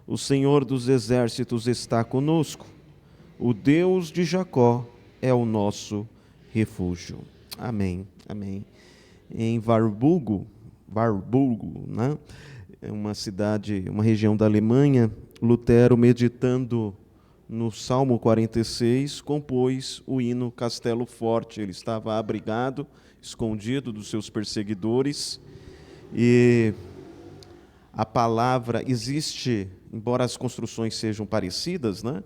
O Senhor dos exércitos está conosco. O Deus de Jacó é o nosso refúgio. Amém, amém. Em Warburgo, né? É uma cidade, uma região da Alemanha, Lutero, meditando no Salmo 46, compôs o hino Castelo Forte. Ele estava abrigado, escondido dos seus perseguidores, e a palavra existe, embora as construções sejam parecidas, né?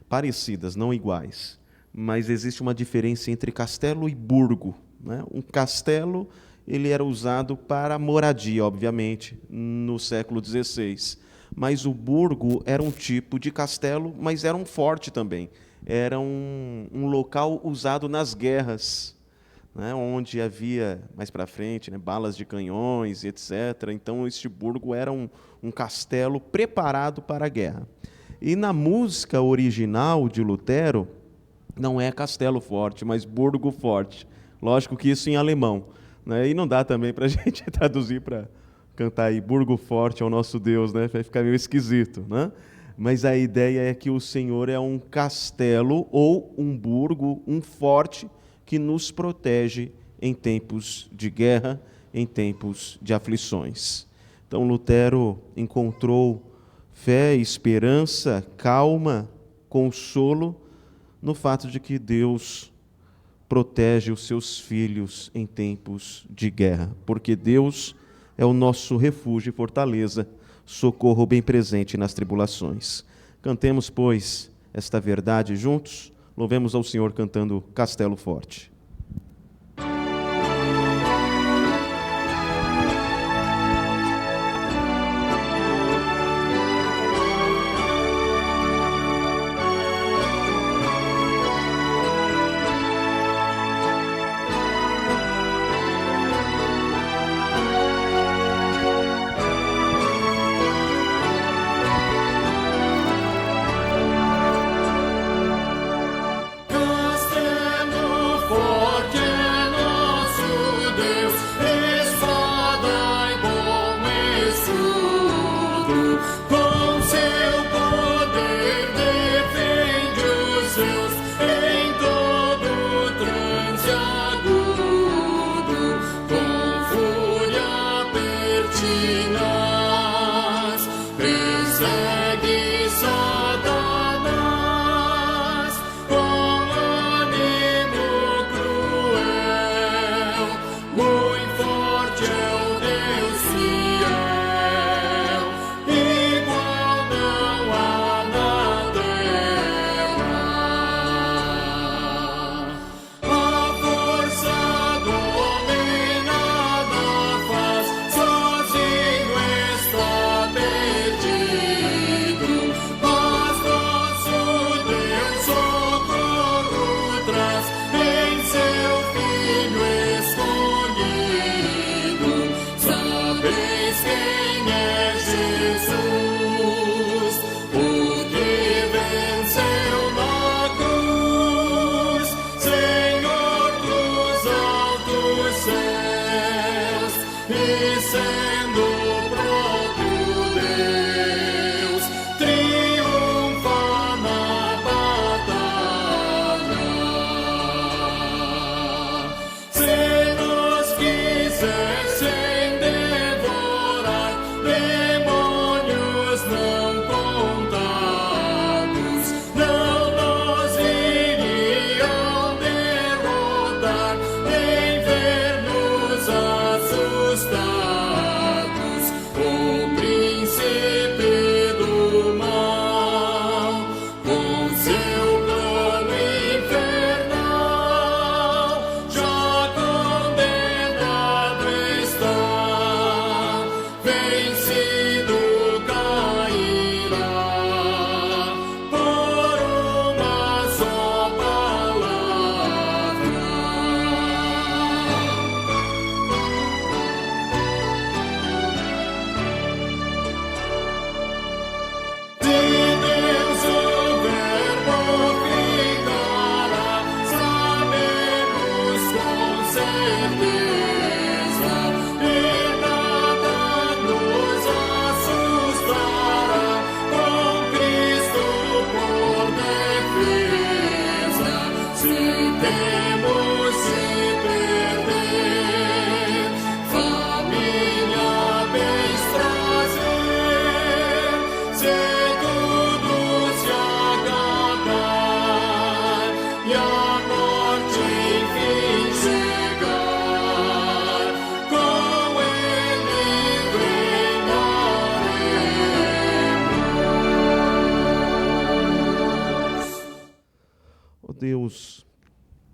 Parecidas, não iguais, mas existe uma diferença entre castelo e burgo, né? Um castelo, ele era usado para moradia, obviamente, no século XVI, mas o burgo era um tipo de castelo, mas era um forte também, era um local usado nas guerras, né, onde havia, mais para frente, né, balas de canhões, etc. Então, este burgo era um castelo preparado para a guerra. E na música original de Lutero, não é castelo forte, mas burgo forte. Lógico que isso em alemão, né, e não dá também para a gente traduzir para cantar aí, burgo forte ao nosso Deus, né, vai ficar meio esquisito, né? Mas a ideia é que o Senhor é um castelo ou um burgo, um forte, que nos protege em tempos de guerra, em tempos de aflições. Então, Lutero encontrou fé, esperança, calma, consolo no fato de que Deus protege os seus filhos em tempos de guerra, porque Deus é o nosso refúgio e fortaleza, socorro bem presente nas tribulações. Cantemos, pois, esta verdade juntos. Louvemos ao Senhor cantando Castelo Forte.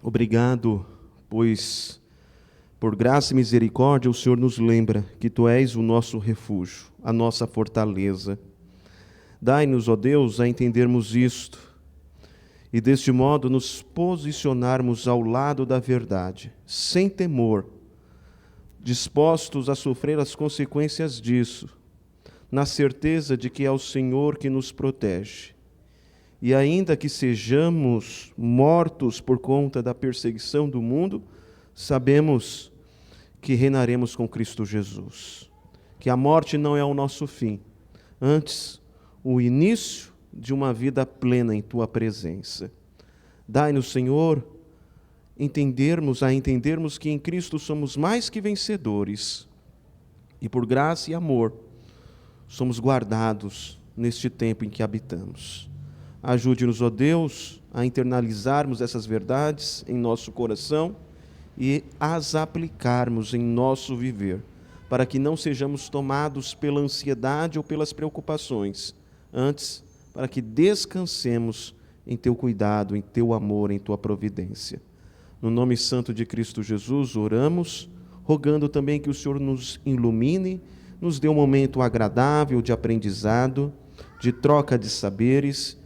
Obrigado, pois por graça e misericórdia o Senhor nos lembra que Tu és o nosso refúgio, a nossa fortaleza. Dai-nos, ó Deus, a entendermos isto e deste modo nos posicionarmos ao lado da verdade, sem temor, dispostos a sofrer as consequências disso, na certeza de que é o Senhor que nos protege. E ainda que sejamos mortos por conta da perseguição do mundo, sabemos que reinaremos com Cristo Jesus, que a morte não é o nosso fim, antes o início de uma vida plena em Tua presença. Dai-nos, Senhor, entendermos que em Cristo somos mais que vencedores e por graça e amor somos guardados neste tempo em que habitamos. Ajude-nos, ó Deus, a internalizarmos essas verdades em nosso coração e as aplicarmos em nosso viver, para que não sejamos tomados pela ansiedade ou pelas preocupações, antes, para que descansemos em Teu cuidado, em Teu amor, em Tua providência. No nome santo de Cristo Jesus, oramos, rogando também que o Senhor nos ilumine, nos dê um momento agradável de aprendizado, de troca de saberes,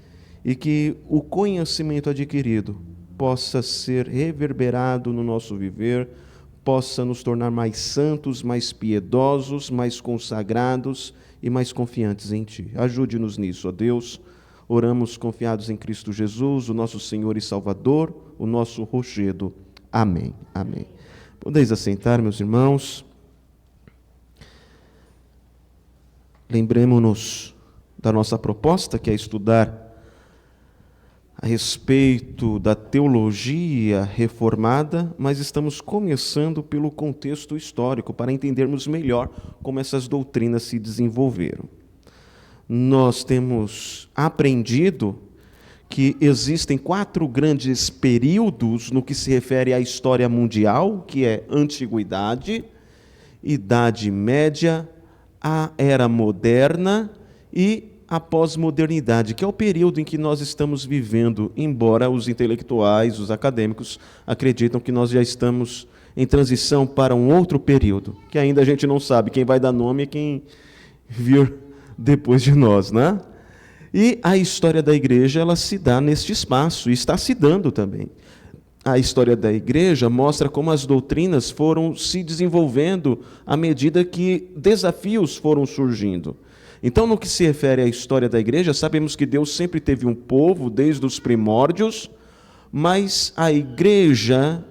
e que o conhecimento adquirido possa ser reverberado no nosso viver, possa nos tornar mais santos, mais piedosos, mais consagrados e mais confiantes em Ti. Ajude-nos nisso, ó Deus. Oramos confiados em Cristo Jesus, o nosso Senhor e Salvador, o nosso rochedo. Amém. Amém. Podeis assentar, meus irmãos. Lembremos-nos da nossa proposta, que é estudar a respeito da teologia reformada, mas estamos começando pelo contexto histórico, para entendermos melhor como essas doutrinas se desenvolveram. Nós temos aprendido que existem 4 grandes períodos no que se refere à história mundial, que é Antiguidade, Idade Média, a Era Moderna e a pós-modernidade, que é o período em que nós estamos vivendo, embora os intelectuais, os acadêmicos, acreditam que nós já estamos em transição para um outro período, que ainda a gente não sabe quem vai dar nome e quem vir depois de nós, né? E a história da igreja, ela se dá neste espaço, e está se dando também. A história da igreja mostra como as doutrinas foram se desenvolvendo à medida que desafios foram surgindo. Então, no que se refere à história da igreja, sabemos que Deus sempre teve um povo desde os primórdios, mas a igreja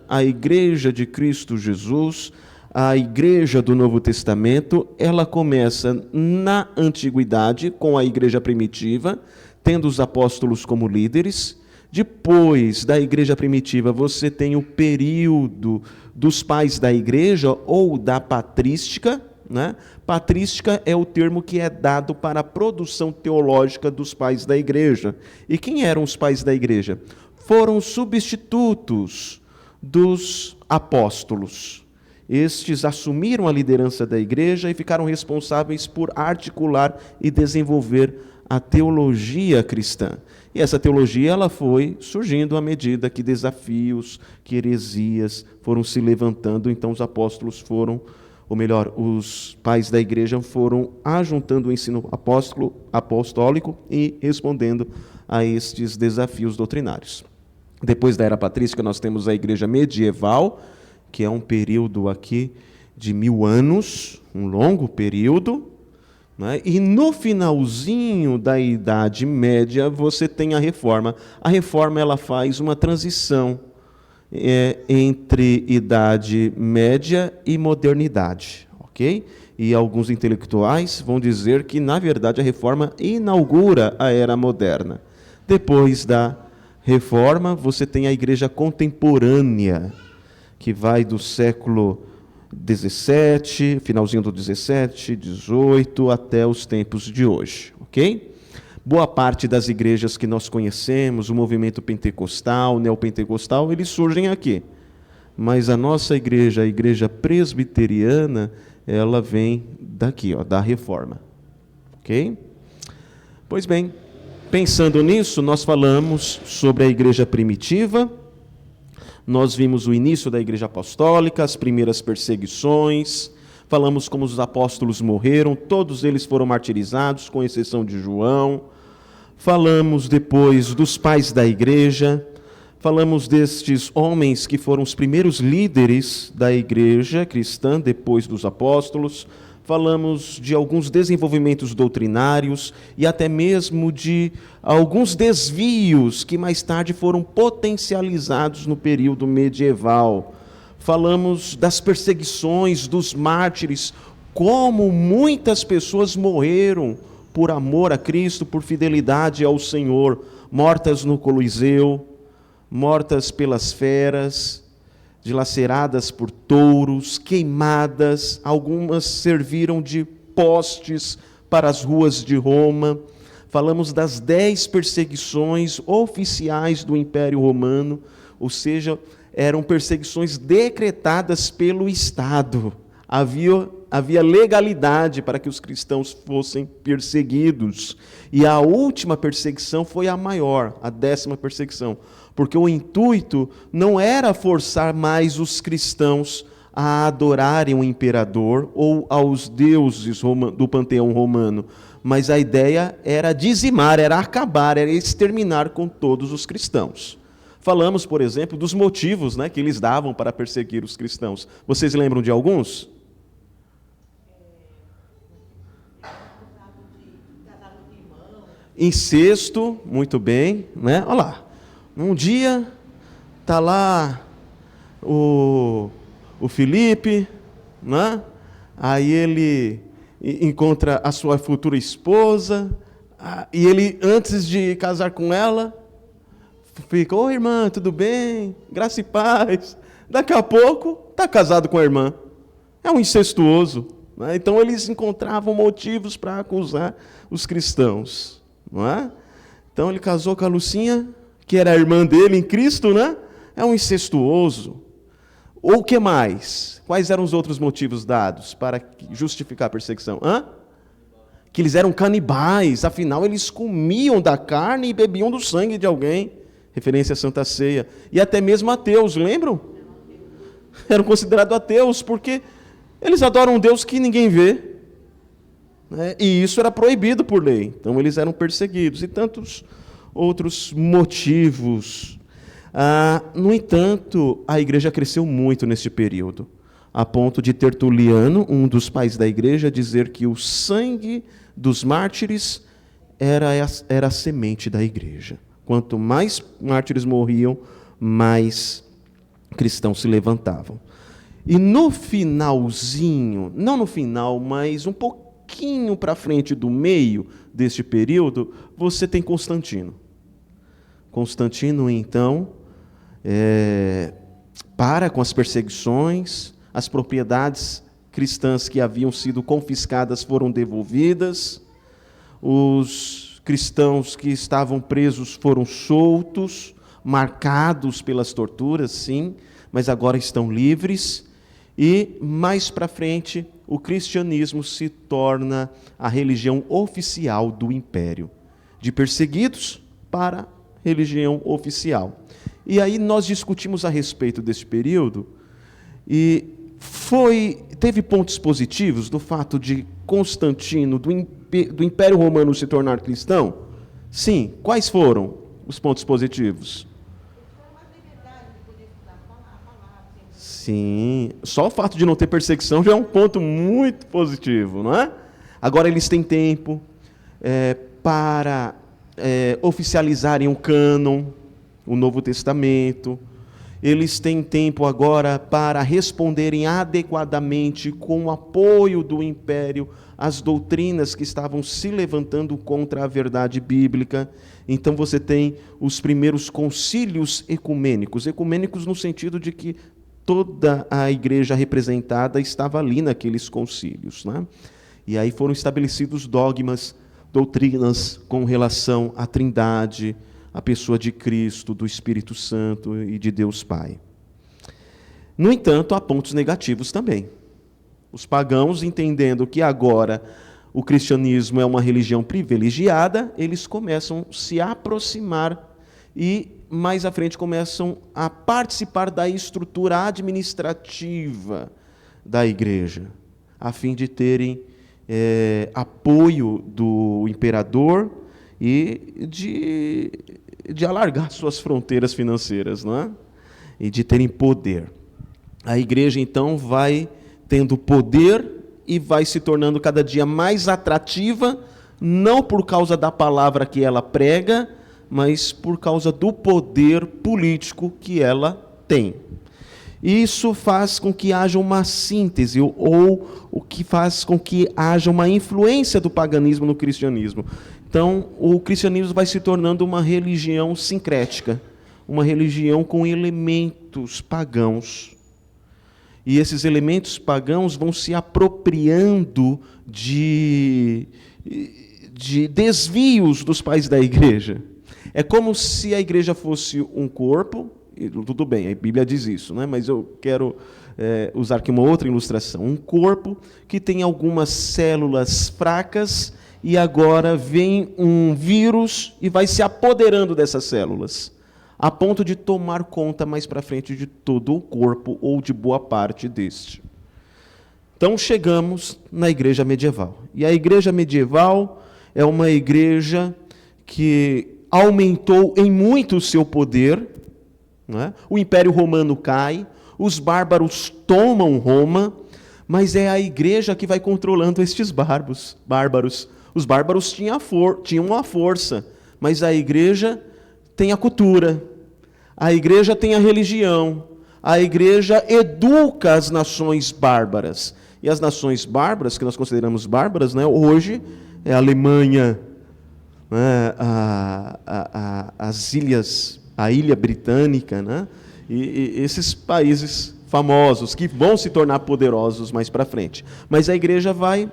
de Cristo Jesus, a igreja do Novo Testamento, ela começa na antiguidade, com a igreja primitiva, tendo os apóstolos como líderes. Depois da igreja primitiva, você tem o período dos pais da igreja ou da patrística, né? Patrística é o termo que é dado para a produção teológica dos pais da igreja. E quem eram os pais da igreja? Foram substitutos dos apóstolos. Estes assumiram a liderança da igreja e ficaram responsáveis por articular e desenvolver a teologia cristã. E essa teologia ela foi surgindo à medida que desafios, que heresias foram se levantando. Então os apóstolos foram, ou melhor, os pais da igreja foram ajuntando o ensino apostólico e respondendo a estes desafios doutrinários. Depois da era patrística, nós temos a igreja medieval, que é um período aqui de 1000 anos, um longo período, né? E no finalzinho da Idade Média, você tem a Reforma. A Reforma ela faz uma transição entre Idade Média e modernidade, ok? E alguns intelectuais vão dizer que, na verdade, a Reforma inaugura a Era Moderna. Depois da Reforma, você tem a Igreja Contemporânea, que vai do século XVII, finalzinho do XVII, XVIII, até os tempos de hoje, ok? Boa parte das igrejas que nós conhecemos, o movimento pentecostal, neopentecostal, eles surgem aqui. Mas a nossa igreja, a igreja presbiteriana, ela vem daqui, da Reforma, ok? Pois bem, pensando nisso, nós falamos sobre a igreja primitiva, Nós vimos o início da Igreja Apostólica, as primeiras perseguições, falamos como os apóstolos morreram, todos eles foram martirizados, com exceção de João. Falamos depois dos pais da igreja, falamos destes homens que foram os primeiros líderes da igreja cristã depois dos apóstolos. Falamos de alguns desenvolvimentos doutrinários e até mesmo de alguns desvios que mais tarde foram potencializados no período medieval. Falamos das perseguições, dos mártires, como muitas pessoas morreram por amor a Cristo, por fidelidade ao Senhor, mortas no Coliseu, mortas pelas feras, dilaceradas por touros, queimadas, algumas serviram de postes para as ruas de Roma. Falamos das 10 perseguições oficiais do Império Romano, ou seja, eram perseguições decretadas pelo Estado. Havia legalidade para que os cristãos fossem perseguidos. E a última perseguição foi a maior, a 10ª perseguição, porque o intuito não era forçar mais os cristãos a adorarem o imperador ou aos deuses do panteão romano, mas a ideia era dizimar, era acabar, era exterminar com todos os cristãos. Falamos, por exemplo, dos motivos, que eles davam para perseguir os cristãos. Vocês lembram de alguns? Incesto, muito bem, Olha lá, um dia está lá o Filipe, aí ele encontra a sua futura esposa, e ele, antes de casar com ela, fica: oi, irmã, tudo bem? Graça e paz. Daqui a pouco está casado com a irmã. É um incestuoso. Então eles encontravam motivos para acusar os cristãos. Então ele casou com a Lucinha, que era a irmã dele em Cristo, É um incestuoso. Ou o que mais? Quais eram os outros motivos dados para justificar a perseguição? Que eles eram canibais, afinal eles comiam da carne e bebiam do sangue de alguém. Referência à Santa Ceia. E até mesmo ateus, lembram? Eram considerados ateus, porque eles adoram um Deus que ninguém vê. E isso era proibido por lei. Então eles eram perseguidos. E tantos outros motivos. No entanto, a igreja cresceu muito neste período, a ponto de Tertuliano, um dos pais da igreja, dizer que o sangue dos mártires era a semente da igreja. Quanto mais mártires morriam, mais cristãos se levantavam. E no finalzinho, não no final, mas um pouquinho para frente do meio deste período, você tem Constantino. Constantino, então, para com as perseguições, as propriedades cristãs que haviam sido confiscadas foram devolvidas, os cristãos que estavam presos foram soltos, marcados pelas torturas, sim, mas agora estão livres. E, mais para frente, o cristianismo se torna a religião oficial do império. De perseguidos para religião oficial. E aí nós discutimos a respeito desse período, e teve pontos positivos do fato de Constantino, do Império Romano, se tornar cristão? Sim. Quais foram os pontos positivos? Sim. Só o fato de não ter perseguição já é um ponto muito positivo, não é? Agora eles têm tempo para oficializarem o cânon, o Novo Testamento. Eles têm tempo agora para responderem adequadamente, com o apoio do império, às doutrinas que estavam se levantando contra a verdade bíblica. Então você tem os primeiros concílios ecumênicos no sentido de que toda a igreja representada estava ali naqueles concílios, E aí foram estabelecidos dogmas, doutrinas com relação à Trindade, a pessoa de Cristo, do Espírito Santo e de Deus Pai. No entanto, há pontos negativos também. Os pagãos, entendendo que agora o cristianismo é uma religião privilegiada, eles começam a se aproximar e mais à frente começam a participar da estrutura administrativa da igreja, a fim de terem apoio do imperador e de alargar suas fronteiras financeiras, não é? E de terem poder. A igreja, então, vai tendo poder e vai se tornando cada dia mais atrativa, não por causa da palavra que ela prega, mas por causa do poder político que ela tem. Isso faz com que haja uma síntese, ou o que faz com que haja uma influência do paganismo no cristianismo. Então, o cristianismo vai se tornando uma religião sincrética, uma religião com elementos pagãos. E esses elementos pagãos vão se apropriando de desvios dos pais da igreja. É como se a igreja fosse um corpo, e tudo bem, a Bíblia diz isso, né? Mas eu quero usar aqui uma outra ilustração. Um corpo que tem algumas células fracas e agora vem um vírus e vai se apoderando dessas células, a ponto de tomar conta mais para frente de todo o corpo ou de boa parte deste. Então chegamos na igreja medieval. E a igreja medieval é uma igreja que aumentou em muito o seu poder, né? O Império Romano cai, os bárbaros tomam Roma, mas é a igreja que vai controlando estes bárbaros. Os bárbaros tinham a força, mas a igreja tem a cultura, a igreja tem a religião, a igreja educa as nações bárbaras. E as nações bárbaras, que nós consideramos bárbaras, né, hoje, é a Alemanha, né, as ilhas, a ilha britânica, né, e esses países famosos, que vão se tornar poderosos mais para frente. Mas a igreja vai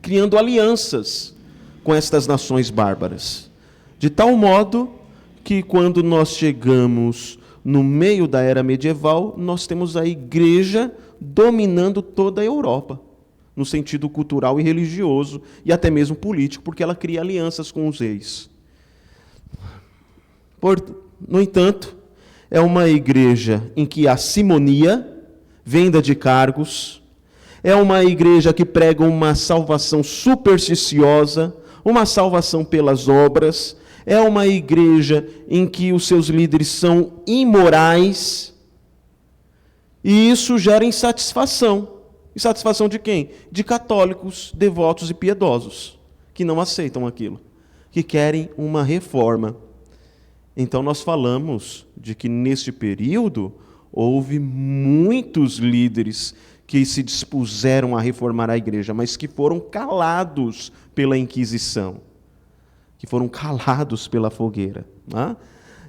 criando alianças com estas nações bárbaras, de tal modo que quando nós chegamos no meio da era medieval, nós temos a igreja dominando toda a Europa, no sentido cultural e religioso, e até mesmo político, porque ela cria alianças com os reis. No entanto, é uma igreja em que há simonia, venda de cargos, é uma igreja que prega uma salvação supersticiosa, uma salvação pelas obras, é uma igreja em que os seus líderes são imorais, e isso gera insatisfação. Insatisfação de quem? De católicos, devotos e piedosos, que não aceitam aquilo, que querem uma reforma. Então nós falamos de que neste período houve muitos líderes que se dispuseram a reformar a igreja, mas que foram calados pela Inquisição, que foram calados pela fogueira. Né?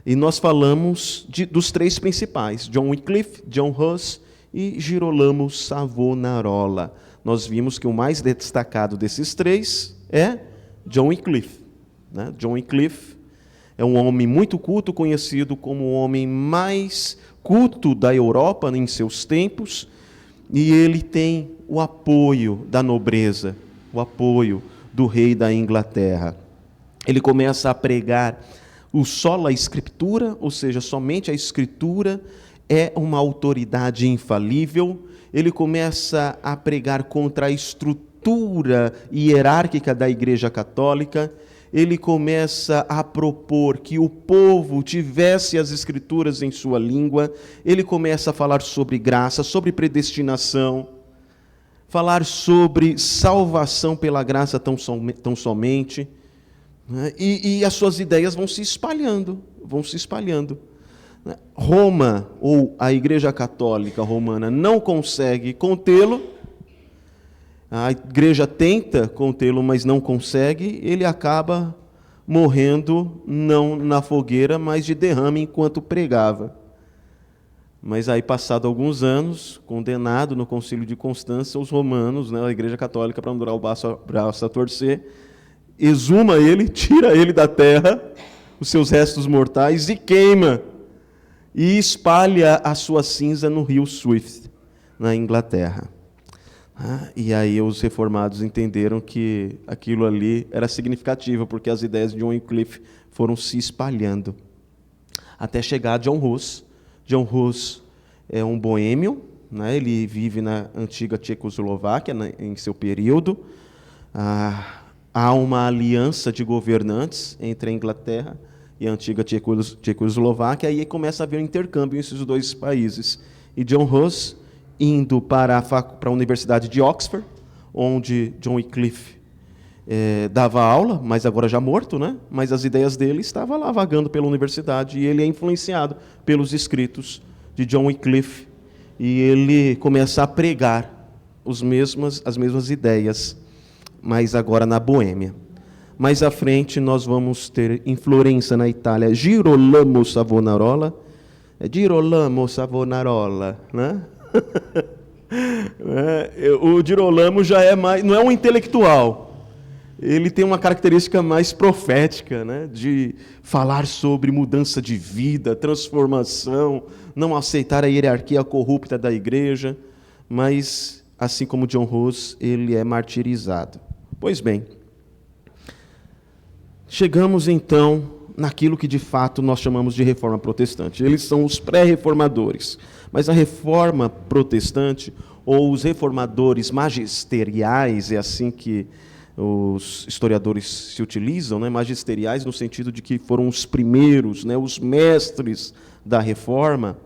E nós falamos dos três principais, John Wycliffe, John Huss e Girolamo Savonarola. Nós vimos que o mais destacado desses três é John Wycliffe. Né? John Wycliffe é um homem muito culto, conhecido como o homem mais culto da Europa em seus tempos, e ele tem o apoio da nobreza, o apoio do rei da Inglaterra. Ele começa a pregar o sola escritura, ou seja, somente a escritura é uma autoridade infalível. Ele começa a pregar contra a estrutura hierárquica da Igreja Católica. Ele começa a propor que o povo tivesse as escrituras em sua língua. Ele começa a falar sobre graça, sobre predestinação, falar sobre salvação pela graça tão somente. E as suas ideias vão se espalhando. Roma, ou a Igreja Católica Romana, não consegue contê-lo. A igreja tenta contê-lo, mas não consegue. Ele acaba morrendo, não na fogueira, mas de derrame enquanto pregava. Mas aí, passado alguns anos, condenado no Concílio de Constança, os romanos, né, a Igreja Católica, para não durar o braço a torcer, exuma ele, tira ele da terra, os seus restos mortais, e queima, e espalha a sua cinza no rio Swift, na Inglaterra. E aí os reformados entenderam que aquilo ali era significativo, porque as ideias de John Wycliffe foram se espalhando, até chegar a John Hus. John Hus é um boêmio, né? Ele vive na antiga Tchecoslováquia, em seu período. Há uma aliança de governantes entre a Inglaterra e a antiga Tchecoslováquia, e aí começa a haver um intercâmbio entre esses dois países. E John Hus, indo para a Universidade de Oxford, onde John Wycliffe dava aula, mas agora já morto, né? Mas as ideias dele estavam lá vagando pela universidade, e ele é influenciado pelos escritos de John Wycliffe, e ele começa a pregar as mesmas ideias, mas agora na Boêmia. Mais à frente nós vamos ter em Florença, na Itália, Girolamo Savonarola. Girolamo Savonarola, né? O Girolamo já não é um intelectual. Ele tem uma característica mais profética, né? De falar sobre mudança de vida, transformação, não aceitar a hierarquia corrupta da igreja, mas, assim como John Hus, ele é martirizado. Pois bem, chegamos então naquilo que de fato nós chamamos de reforma protestante. Eles são os pré-reformadores, mas a reforma protestante, ou os reformadores magisteriais, é assim que os historiadores se utilizam, né? Magisteriais no sentido de que foram os primeiros, né? Os mestres da reforma,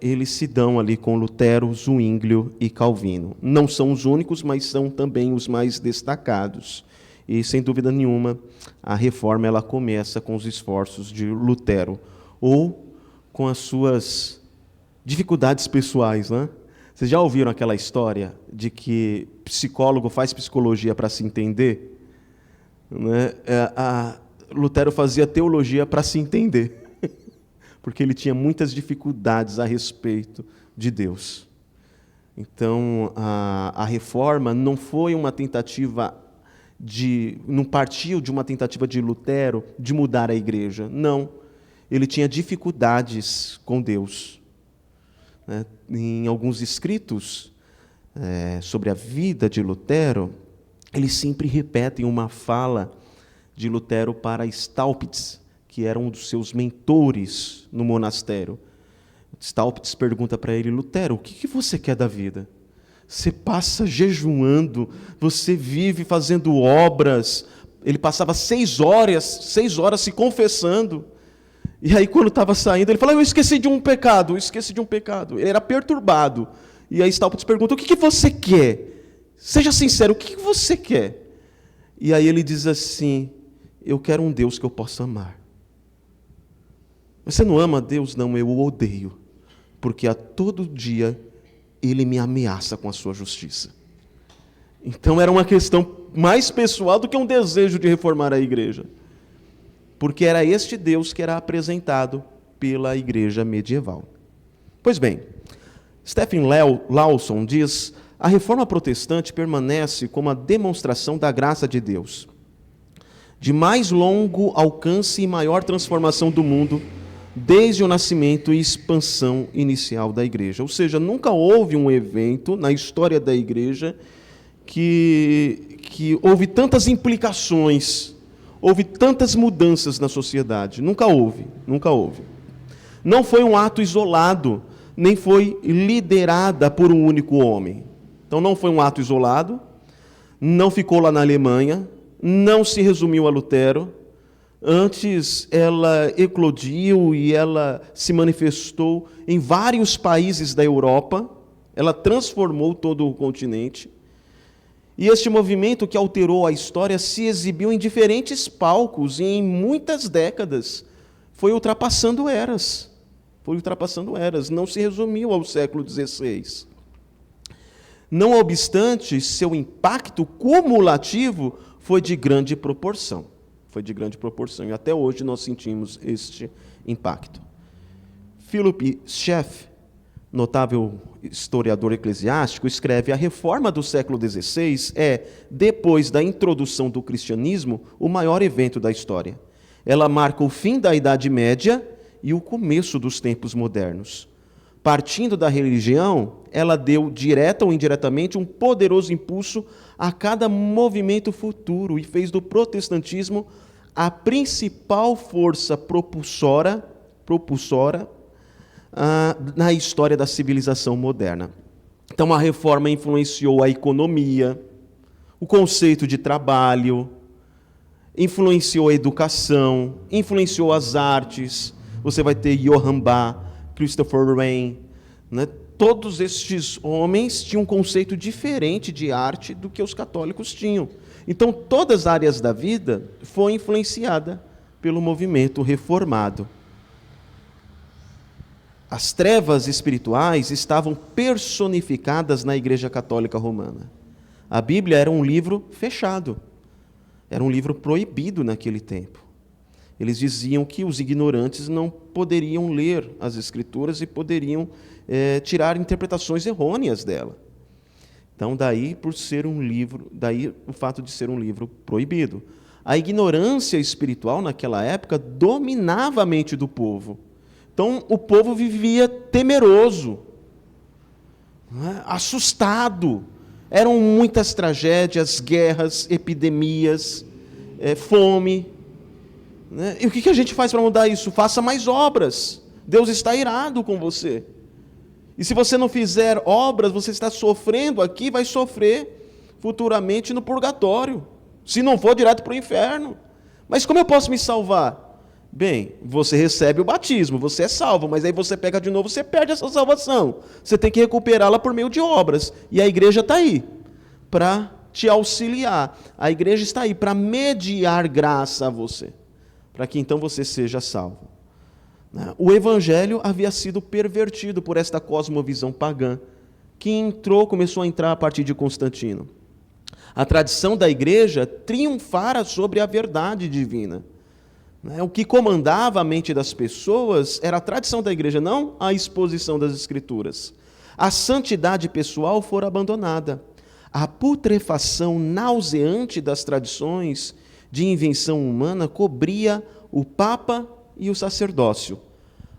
eles se dão ali com Lutero, Zwinglio e Calvino. Não são os únicos, mas são também os mais destacados. E, sem dúvida nenhuma, a reforma ela começa com os esforços de Lutero, ou com as suas dificuldades pessoais, né? Vocês já ouviram aquela história de que psicólogo faz psicologia para se entender? Né? Lutero fazia teologia para se entender, porque ele tinha muitas dificuldades a respeito de Deus. Então, a reforma não foi uma tentativa não partiu de uma tentativa de Lutero de mudar a igreja. Não. Ele tinha dificuldades com Deus. Em alguns escritos sobre a vida de Lutero, eles sempre repetem uma fala de Lutero para Staupitz, que era um dos seus mentores no monastério. Staupitz pergunta para ele: Lutero, o que você quer da vida? Você passa jejuando, você vive fazendo obras. Ele passava 6 horas se confessando. E aí, quando estava saindo, ele falou: eu esqueci de um pecado. Ele era perturbado. E aí Staupitz pergunta: o que você quer? Seja sincero, o que você quer? E aí ele diz assim: eu quero um Deus que eu possa amar. Você não ama a Deus? Não, eu o odeio. Porque a todo dia ele me ameaça com a sua justiça. Então era uma questão mais pessoal do que um desejo de reformar a igreja. Porque era este Deus que era apresentado pela igreja medieval. Pois bem, Stephen Lawson diz: a reforma protestante permanece como a demonstração da graça de Deus, de mais longo alcance e maior transformação do mundo, desde o nascimento e expansão inicial da igreja. Ou seja, nunca houve um evento na história da igreja que houve tantas implicações, houve tantas mudanças na sociedade. Nunca houve. Não foi um ato isolado, nem foi liderada por um único homem. Então não foi um ato isolado, não ficou lá na Alemanha, não se resumiu a Lutero. Antes, ela eclodiu e ela se manifestou em vários países da Europa. Ela transformou todo o continente. E este movimento que alterou a história se exibiu em diferentes palcos e em muitas décadas. Foi ultrapassando eras. Não se resumiu ao século XVI. Não obstante, seu impacto cumulativo foi de grande proporção. E até hoje nós sentimos este impacto. Philip Schaff, notável historiador eclesiástico, escreve: a reforma do século XVI é, depois da introdução do cristianismo, o maior evento da história. Ela marca o fim da Idade Média e o começo dos tempos modernos. partindo da religião, ela deu, direta ou indiretamente, um poderoso impulso a cada movimento futuro e fez do protestantismo a principal força propulsora na história da civilização moderna. Então, a reforma influenciou a economia, o conceito de trabalho, influenciou a educação, influenciou as artes. Você vai ter Johann Bach, Christopher Wren, né? Todos estes homens tinham um conceito diferente de arte do que os católicos tinham. Então, todas as áreas da vida foram influenciadas pelo movimento reformado. As trevas espirituais estavam personificadas na Igreja Católica Romana. A Bíblia era um livro fechado, era um livro proibido naquele tempo. Eles diziam que os ignorantes não poderiam ler as Escrituras e poderiam tirar interpretações errôneas dela. Então, daí o fato de ser um livro proibido. A ignorância espiritual naquela época dominava a mente do povo. Então, o povo vivia temeroso, assustado. Eram muitas tragédias, guerras, epidemias, fome. E o que a gente faz para mudar isso? Faça mais obras. Deus está irado com você. E se você não fizer obras, você está sofrendo aqui, vai sofrer futuramente no purgatório. Se não for direto para o inferno. Mas como eu posso me salvar? Bem, você recebe o batismo, você é salvo, mas aí você pega de novo, você perde essa salvação. Você tem que recuperá-la por meio de obras. E a igreja está aí para te auxiliar. A igreja está aí para mediar graça a você, para que então você seja salvo. O evangelho havia sido pervertido por esta cosmovisão pagã, que começou a entrar a partir de Constantino. A tradição da igreja triunfara sobre a verdade divina. O que comandava a mente das pessoas era a tradição da igreja, não a exposição das Escrituras. A santidade pessoal fora abandonada. A putrefação nauseante das tradições de invenção humana cobria o Papa e o sacerdócio.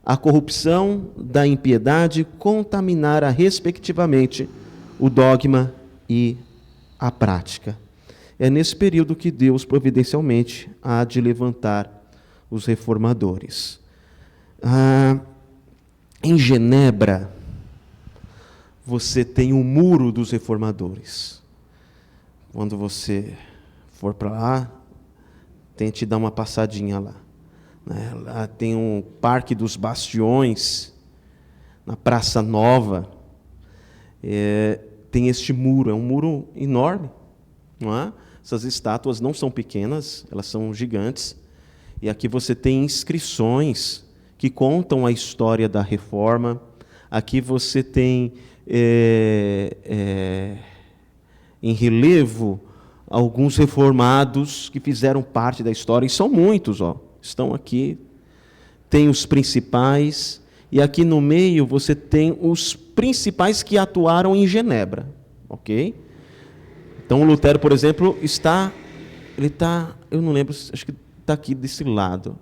A corrupção da impiedade contaminara, respectivamente, o dogma e a prática. É nesse período que Deus, providencialmente, há de levantar os reformadores. Em Genebra, você tem o muro dos reformadores. Quando você for para lá, tente dar uma passadinha lá. Lá tem um Parque dos Bastiões, na Praça Nova. Tem este muro, é um muro enorme. Não é? Essas estátuas não são pequenas, elas são gigantes. E aqui você tem inscrições que contam a história da reforma. Aqui você tem em relevo alguns reformados que fizeram parte da história, e são muitos, estão aqui. Tem os principais, e aqui no meio você tem os principais que atuaram em Genebra. Ok? Então, o Lutero, por exemplo, eu não lembro, acho que está aqui desse lado,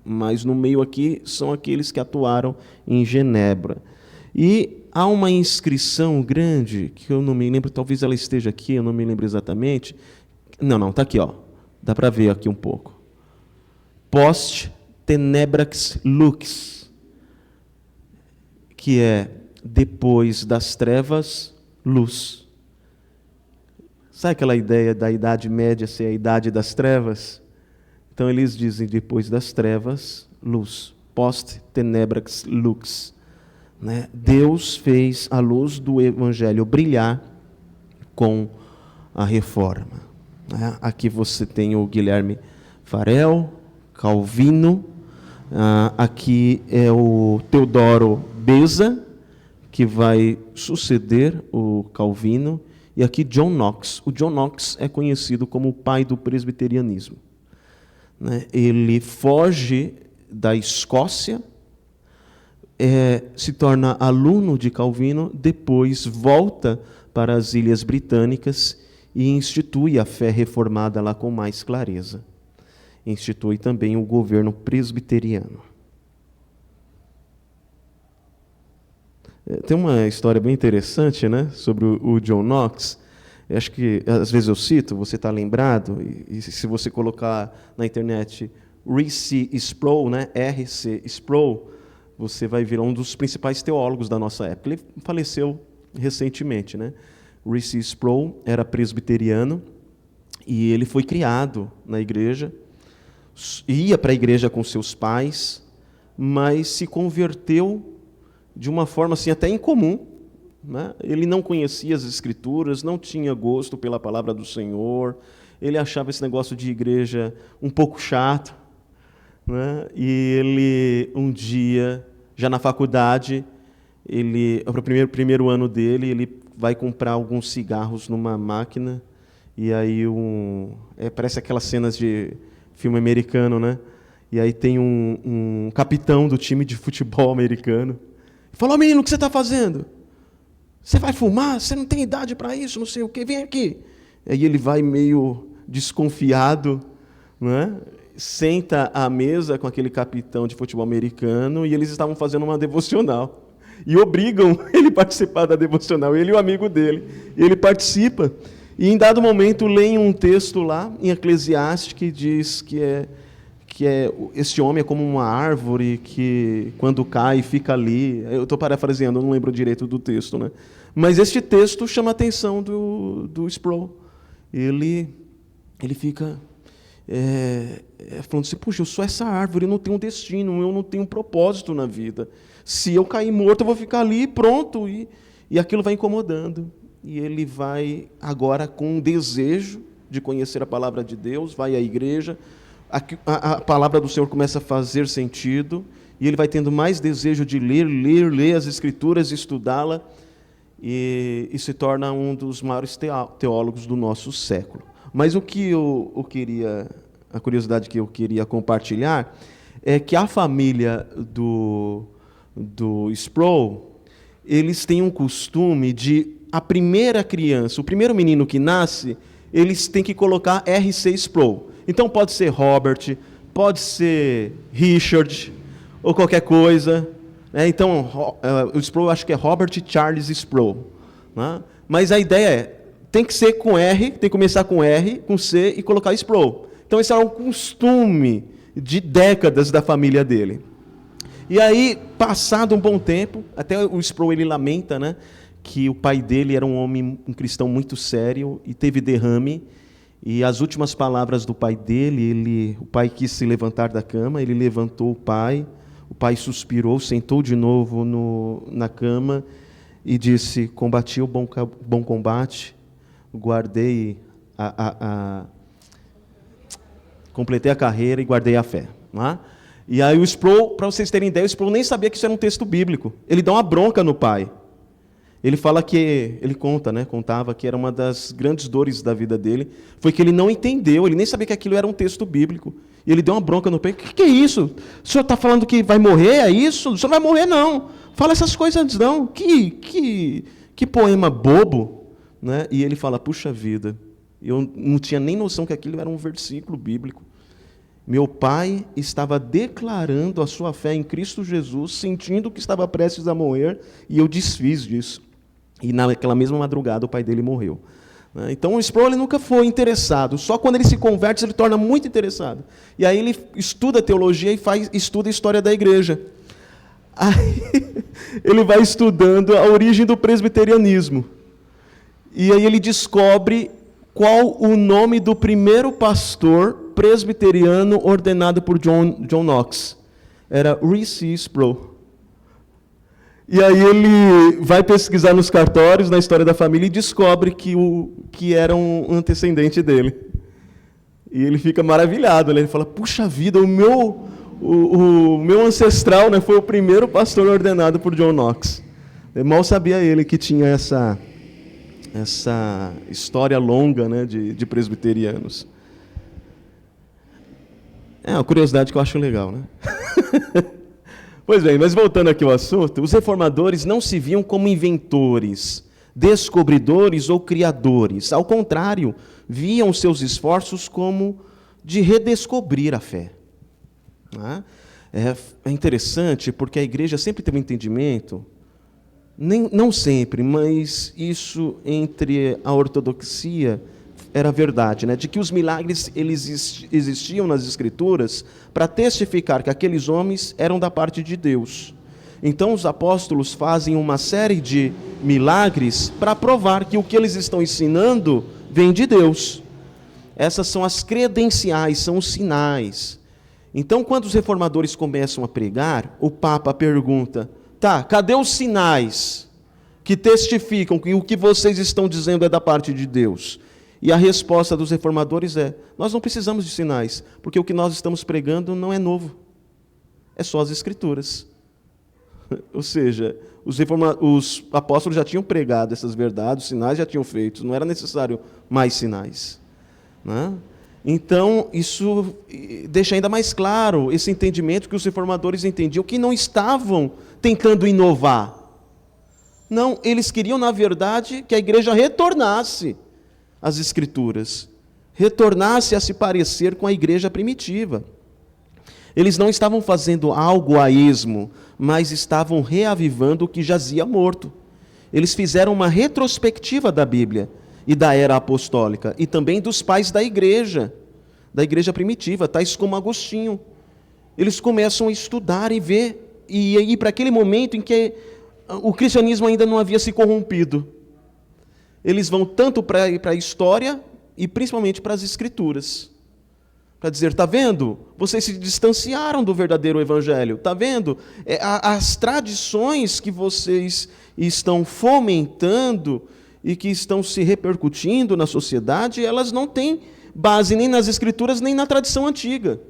mas no meio aqui são aqueles que atuaram em Genebra. E há uma inscrição grande, que eu não me lembro, talvez ela esteja aqui, eu não me lembro exatamente. Não, está aqui, dá para ver aqui um pouco. Post tenebrax lux, que é depois das trevas, luz. Sabe aquela ideia da Idade Média ser a idade das trevas? Então eles dizem depois das trevas, luz. Post tenebrax lux. Deus fez a luz do Evangelho brilhar com a reforma. Aqui você tem o Guilherme Farel, Calvino. Aqui é o Teodoro Beza, que vai suceder o Calvino. E aqui John Knox. O John Knox é conhecido como o pai do presbiterianismo. Ele foge da Escócia, se torna aluno de Calvino, depois volta para as Ilhas Britânicas e institui a fé reformada lá com mais clareza. Institui também o governo presbiteriano. Tem uma história bem interessante, né, sobre o John Knox. Eu acho que, às vezes eu cito, você está lembrado, e se você colocar na internet R.C. Sproul, né, R.C. Sproul, você vai ver um dos principais teólogos da nossa época. Ele faleceu recentemente, né? R.C. Sproul era presbiteriano e ele foi criado na igreja, ia para a igreja com seus pais, mas se converteu de uma forma assim até incomum, né? Ele não conhecia as Escrituras, não tinha gosto pela palavra do Senhor, ele achava esse negócio de igreja um pouco chato, né? E ele, um dia, já na faculdade, para o primeiro ano dele, ele vai comprar alguns cigarros numa máquina, e aí parece aquelas cenas de filme americano, né? E aí tem um capitão do time de futebol americano. Falou: menino, o que você está fazendo? Você vai fumar? Você não tem idade para isso, não sei o quê, vem aqui. Aí ele vai meio desconfiado, né? Senta à mesa com aquele capitão de futebol americano e eles estavam fazendo uma devocional. E obrigam ele a participar da devocional, ele e o amigo dele. Ele participa. E em dado momento leem um texto lá, em Eclesiastes, que diz que esse homem é como uma árvore que, quando cai, fica ali. Eu estou parafraseando, eu não lembro direito do texto, né? Mas este texto chama a atenção do Sproul. Ele fica falando assim: puxa, eu sou essa árvore, eu não tenho um destino, eu não tenho um propósito na vida. Se eu cair morto, eu vou ficar ali e pronto. E aquilo vai incomodando. E ele vai agora com um desejo de conhecer a palavra de Deus, vai à igreja, a palavra do Senhor começa a fazer sentido, e ele vai tendo mais desejo de ler as Escrituras, estudá-la, e se torna um dos maiores teólogos do nosso século. Mas a curiosidade que eu queria compartilhar é que a família do Sproul, eles têm um costume de, a primeira criança, o primeiro menino que nasce, eles têm que colocar R.C. Sproul. Então pode ser Robert, pode ser Richard, ou qualquer coisa, né? Então, o Sproul, acho que é Robert Charles Sproul, né? Mas a ideia tem que ser com R, tem que começar com R, com C e colocar Sproul. Então esse era um costume de décadas da família dele. E aí, passado um bom tempo, até o Sproul ele lamenta, né, que o pai dele era um cristão muito sério e teve derrame. E as últimas palavras do pai dele, o pai quis se levantar da cama, ele levantou o pai suspirou, sentou de novo na cama e disse: combati o bom combate, guardei completei a carreira e guardei a fé. Não é? E aí o Sproul, para vocês terem ideia, o Sproul nem sabia que isso era um texto bíblico. Ele dá uma bronca no pai. Ele fala contava que era uma das grandes dores da vida dele, foi que ele não entendeu, ele nem sabia que aquilo era um texto bíblico. E ele deu uma bronca no pai: o que é isso? O senhor está falando que vai morrer, é isso? O senhor não vai morrer, não. Fala essas coisas antes, não. Que poema bobo. Né? E ele fala: puxa vida, eu não tinha nem noção que aquilo era um versículo bíblico. Meu pai estava declarando a sua fé em Cristo Jesus, sentindo que estava prestes a morrer, e eu desfiz disso. E naquela mesma madrugada o pai dele morreu. Então o Sproul nunca foi interessado, só quando ele se converte ele torna muito interessado. E aí ele estuda teologia e estuda a história da igreja. Aí ele vai estudando a origem do presbiterianismo. E aí ele descobre qual o nome do primeiro pastor presbiteriano ordenado por John Knox. Era R.C. Sproul. E aí ele vai pesquisar nos cartórios, na história da família, e descobre que era um antecedente dele. E ele fica maravilhado, né? Ele fala: puxa vida, o meu ancestral, né, foi o primeiro pastor ordenado por John Knox. Mal sabia ele que tinha essa história longa, né, de presbiterianos. É uma curiosidade que eu acho legal, né? Pois bem, mas voltando aqui ao assunto, os reformadores não se viam como inventores, descobridores ou criadores. Ao contrário, viam seus esforços como de redescobrir a fé. É interessante porque a igreja sempre teve um entendimento Não sempre, mas isso entre a ortodoxia era verdade, né? De que os milagres eles existiam nas Escrituras para testificar que aqueles homens eram da parte de Deus. Então os apóstolos fazem uma série de milagres para provar que o que eles estão ensinando vem de Deus. Essas são as credenciais, são os sinais. Então, quando os reformadores começam a pregar, o Papa pergunta: tá, cadê os sinais que testificam que o que vocês estão dizendo é da parte de Deus? E a resposta dos reformadores é: nós não precisamos de sinais, porque o que nós estamos pregando não é novo, é só as Escrituras. Ou seja, os apóstolos já tinham pregado essas verdades, os sinais já tinham feito, não era necessário mais sinais, né? Então, isso deixa ainda mais claro esse entendimento que os reformadores entendiam, que não estavam tentando inovar. Não, eles queriam, na verdade, que a igreja retornasse às Escrituras, retornasse a se parecer com a igreja primitiva. Eles não estavam fazendo algo a esmo, mas estavam reavivando o que jazia morto. Eles fizeram uma retrospectiva da Bíblia e da era apostólica, e também dos pais da igreja primitiva, tais como Agostinho. Eles começam a estudar e ver, e ir para aquele momento em que o cristianismo ainda não havia se corrompido. Eles vão tanto para a história e principalmente para as Escrituras, para dizer: está vendo? Vocês se distanciaram do verdadeiro evangelho, está vendo? As tradições que vocês estão fomentando e que estão se repercutindo na sociedade, elas não têm base nem nas Escrituras, nem na tradição antiga.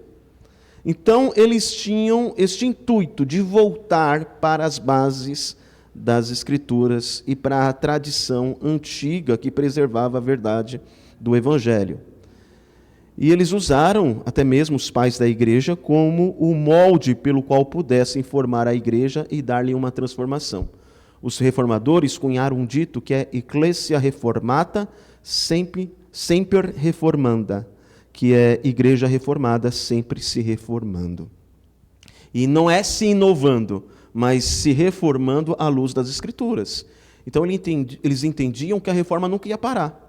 Então, eles tinham este intuito de voltar para as bases das Escrituras e para a tradição antiga que preservava a verdade do Evangelho. E eles usaram até mesmo os pais da igreja como o molde pelo qual pudessem formar a igreja e dar-lhe uma transformação. Os reformadores cunharam um dito que é Ecclesia Reformata semper reformanda, que é igreja reformada sempre se reformando. E não é se inovando, mas se reformando à luz das Escrituras. Então eles entendiam que a reforma nunca ia parar.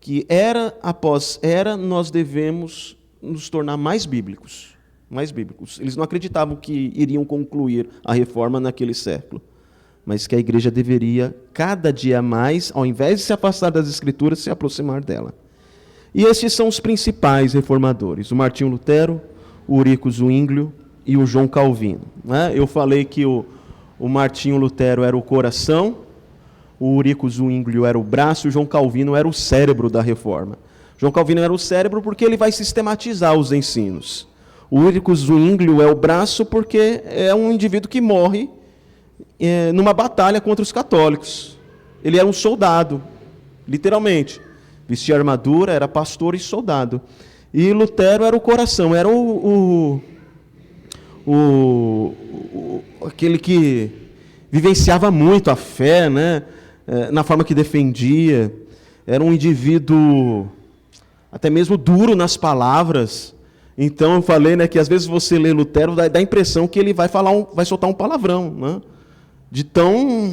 Que era após era, nós devemos nos tornar mais bíblicos. Mais bíblicos. Eles não acreditavam que iriam concluir a reforma naquele século, mas que a igreja deveria, cada dia mais, ao invés de se afastar das Escrituras, se aproximar dela. E estes são os principais reformadores: o Martinho Lutero, o Eurico Zwinglio e o João Calvino. Eu falei que o Martinho Lutero era o coração, o Eurico Zwinglio era o braço e o João Calvino era o cérebro da reforma. João Calvino era o cérebro porque ele vai sistematizar os ensinos. O Eurico Zwinglio é o braço porque é um indivíduo que morre numa batalha contra os católicos. Ele era um soldado, literalmente. Vestia armadura, era pastor e soldado. E Lutero era o coração, era aquele que vivenciava muito a fé, né? Na forma que defendia. Era um indivíduo até mesmo duro nas palavras. Então eu falei, né, que às vezes você lê Lutero, dá a impressão que ele vai soltar um palavrão, né? De tão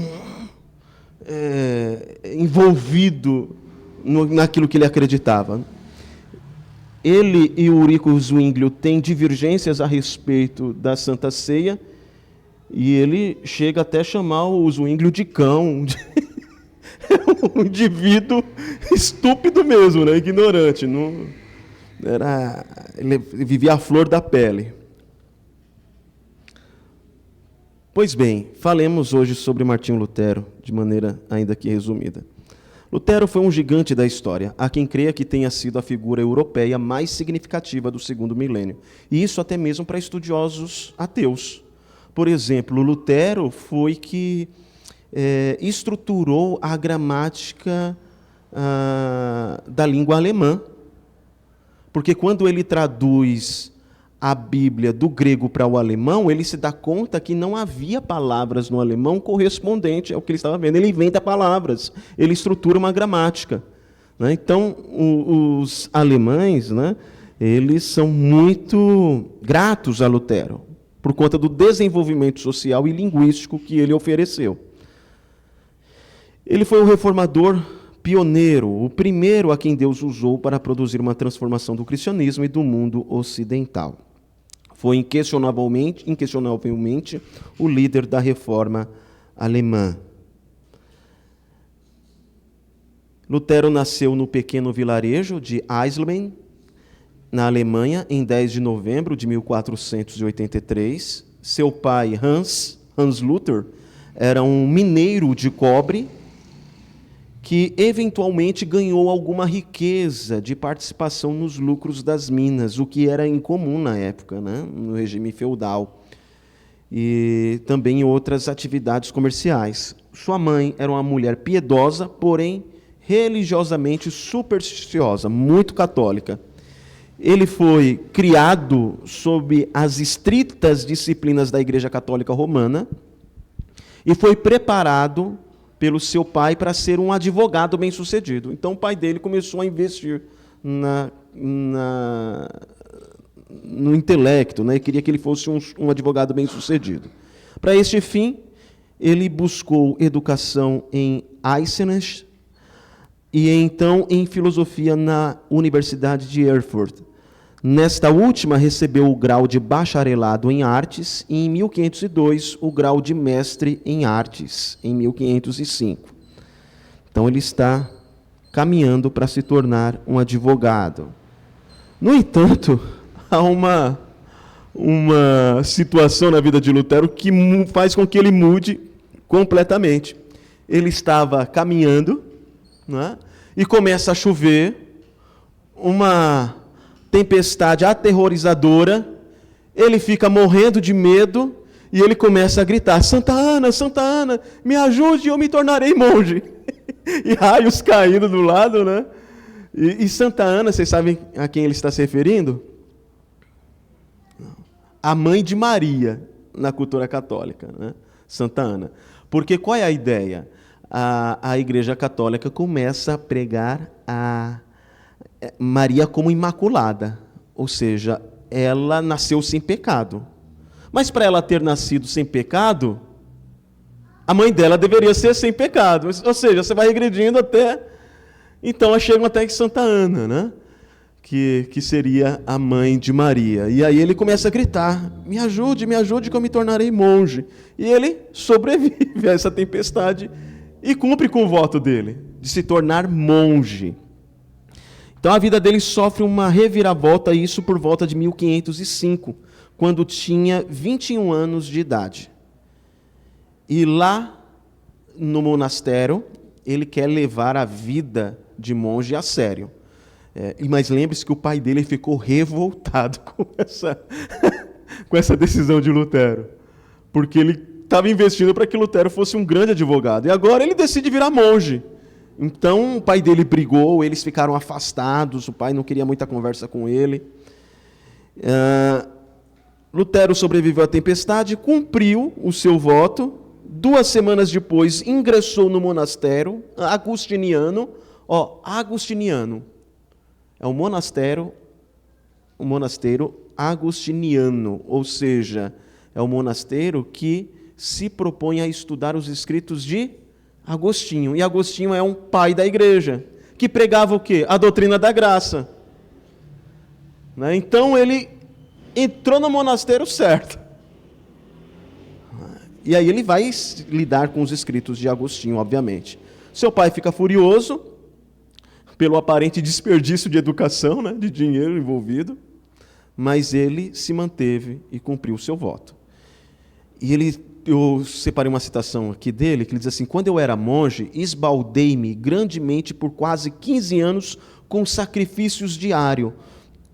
envolvido naquilo que ele acreditava. Ele e o Eurico Zwinglio têm divergências a respeito da Santa Ceia, e ele chega até a chamar o Zwinglio de cão. Um indivíduo estúpido mesmo, né? Ignorante. Ele vivia à flor da pele. Pois bem, falemos hoje sobre Martinho Lutero, de maneira ainda que resumida. Lutero foi um gigante da história, há quem creia que tenha sido a figura europeia mais significativa do segundo milênio, e isso até mesmo para estudiosos ateus. Por exemplo, Lutero foi que estruturou a gramática da língua alemã, porque quando ele traduz a Bíblia do grego para o alemão, ele se dá conta que não havia palavras no alemão correspondente ao que ele estava vendo. Ele inventa palavras, ele estrutura uma gramática, né? Então, os alemães, né, eles são muito gratos a Lutero, por conta do desenvolvimento social e linguístico que ele ofereceu. Ele foi um reformador pioneiro, o primeiro a quem Deus usou para produzir uma transformação do cristianismo e do mundo ocidental. Foi inquestionavelmente o líder da reforma alemã. Lutero nasceu no pequeno vilarejo de Eisleben, na Alemanha, em 10 de novembro de 1483. Seu pai, Hans Luther, era um mineiro de cobre que eventualmente ganhou alguma riqueza de participação nos lucros das minas, o que era incomum na época, né? No regime feudal, e também em outras atividades comerciais. Sua mãe era uma mulher piedosa, porém religiosamente supersticiosa, muito católica. Ele foi criado sob as estritas disciplinas da Igreja Católica Romana e foi preparado pelo seu pai para ser um advogado bem-sucedido. Então o pai dele começou a investir no intelecto, né? Queria que ele fosse um advogado bem-sucedido. Para este fim, ele buscou educação em Eisenach e então em filosofia na Universidade de Erfurt. Nesta última, recebeu o grau de bacharelado em artes e, em 1502, o grau de mestre em artes, em 1505. Então, ele está caminhando para se tornar um advogado. No entanto, há uma situação na vida de Lutero que faz com que ele mude completamente. Ele estava caminhando, né, e começa a chover, uma tempestade aterrorizadora, ele fica morrendo de medo e ele começa a gritar: Santa Ana, me ajude, eu me tornarei monge. E raios caindo do lado, né? E Santa Ana, vocês sabem a quem ele está se referindo? A mãe de Maria, na cultura católica, né? Santa Ana. Porque qual é a ideia? A Igreja Católica começa a pregar a Maria como imaculada, ou seja, ela nasceu sem pecado. Mas para ela ter nascido sem pecado, a mãe dela deveria ser sem pecado. Ou seja, você vai regredindo até... Então, chegam até que Santa Ana, né? Que seria a mãe de Maria. E aí ele começa a gritar: me ajude que eu me tornarei monge. E ele sobrevive a essa tempestade e cumpre com o voto dele, de se tornar monge. Então a vida dele sofre uma reviravolta, isso por volta de 1505, quando tinha 21 anos de idade. E lá no monastério, ele quer levar a vida de monge a sério. Mas lembre-se que o pai dele ficou revoltado com essa decisão de Lutero, porque ele estava investindo para que Lutero fosse um grande advogado, e agora ele decide virar monge. Então, o pai dele brigou, eles ficaram afastados, o pai não queria muita conversa com ele. Lutero sobreviveu à tempestade, cumpriu o seu voto. 2 semanas depois, ingressou no monastério agustiniano. Agustiniano. É o monasteiro agustiniano, ou seja, é o monasteiro que se propõe a estudar os escritos de Agostinho. E Agostinho é um pai da igreja, que pregava o quê? A doutrina da graça. Né? Então ele entrou no monastério certo. E aí ele vai lidar com os escritos de Agostinho, obviamente. Seu pai fica furioso pelo aparente desperdício de educação, né, de dinheiro envolvido, mas ele se manteve e cumpriu o seu voto. E eu separei uma citação aqui dele, que ele diz assim: quando eu era monge, esbaldei-me grandemente por quase 15 anos com sacrifícios diários.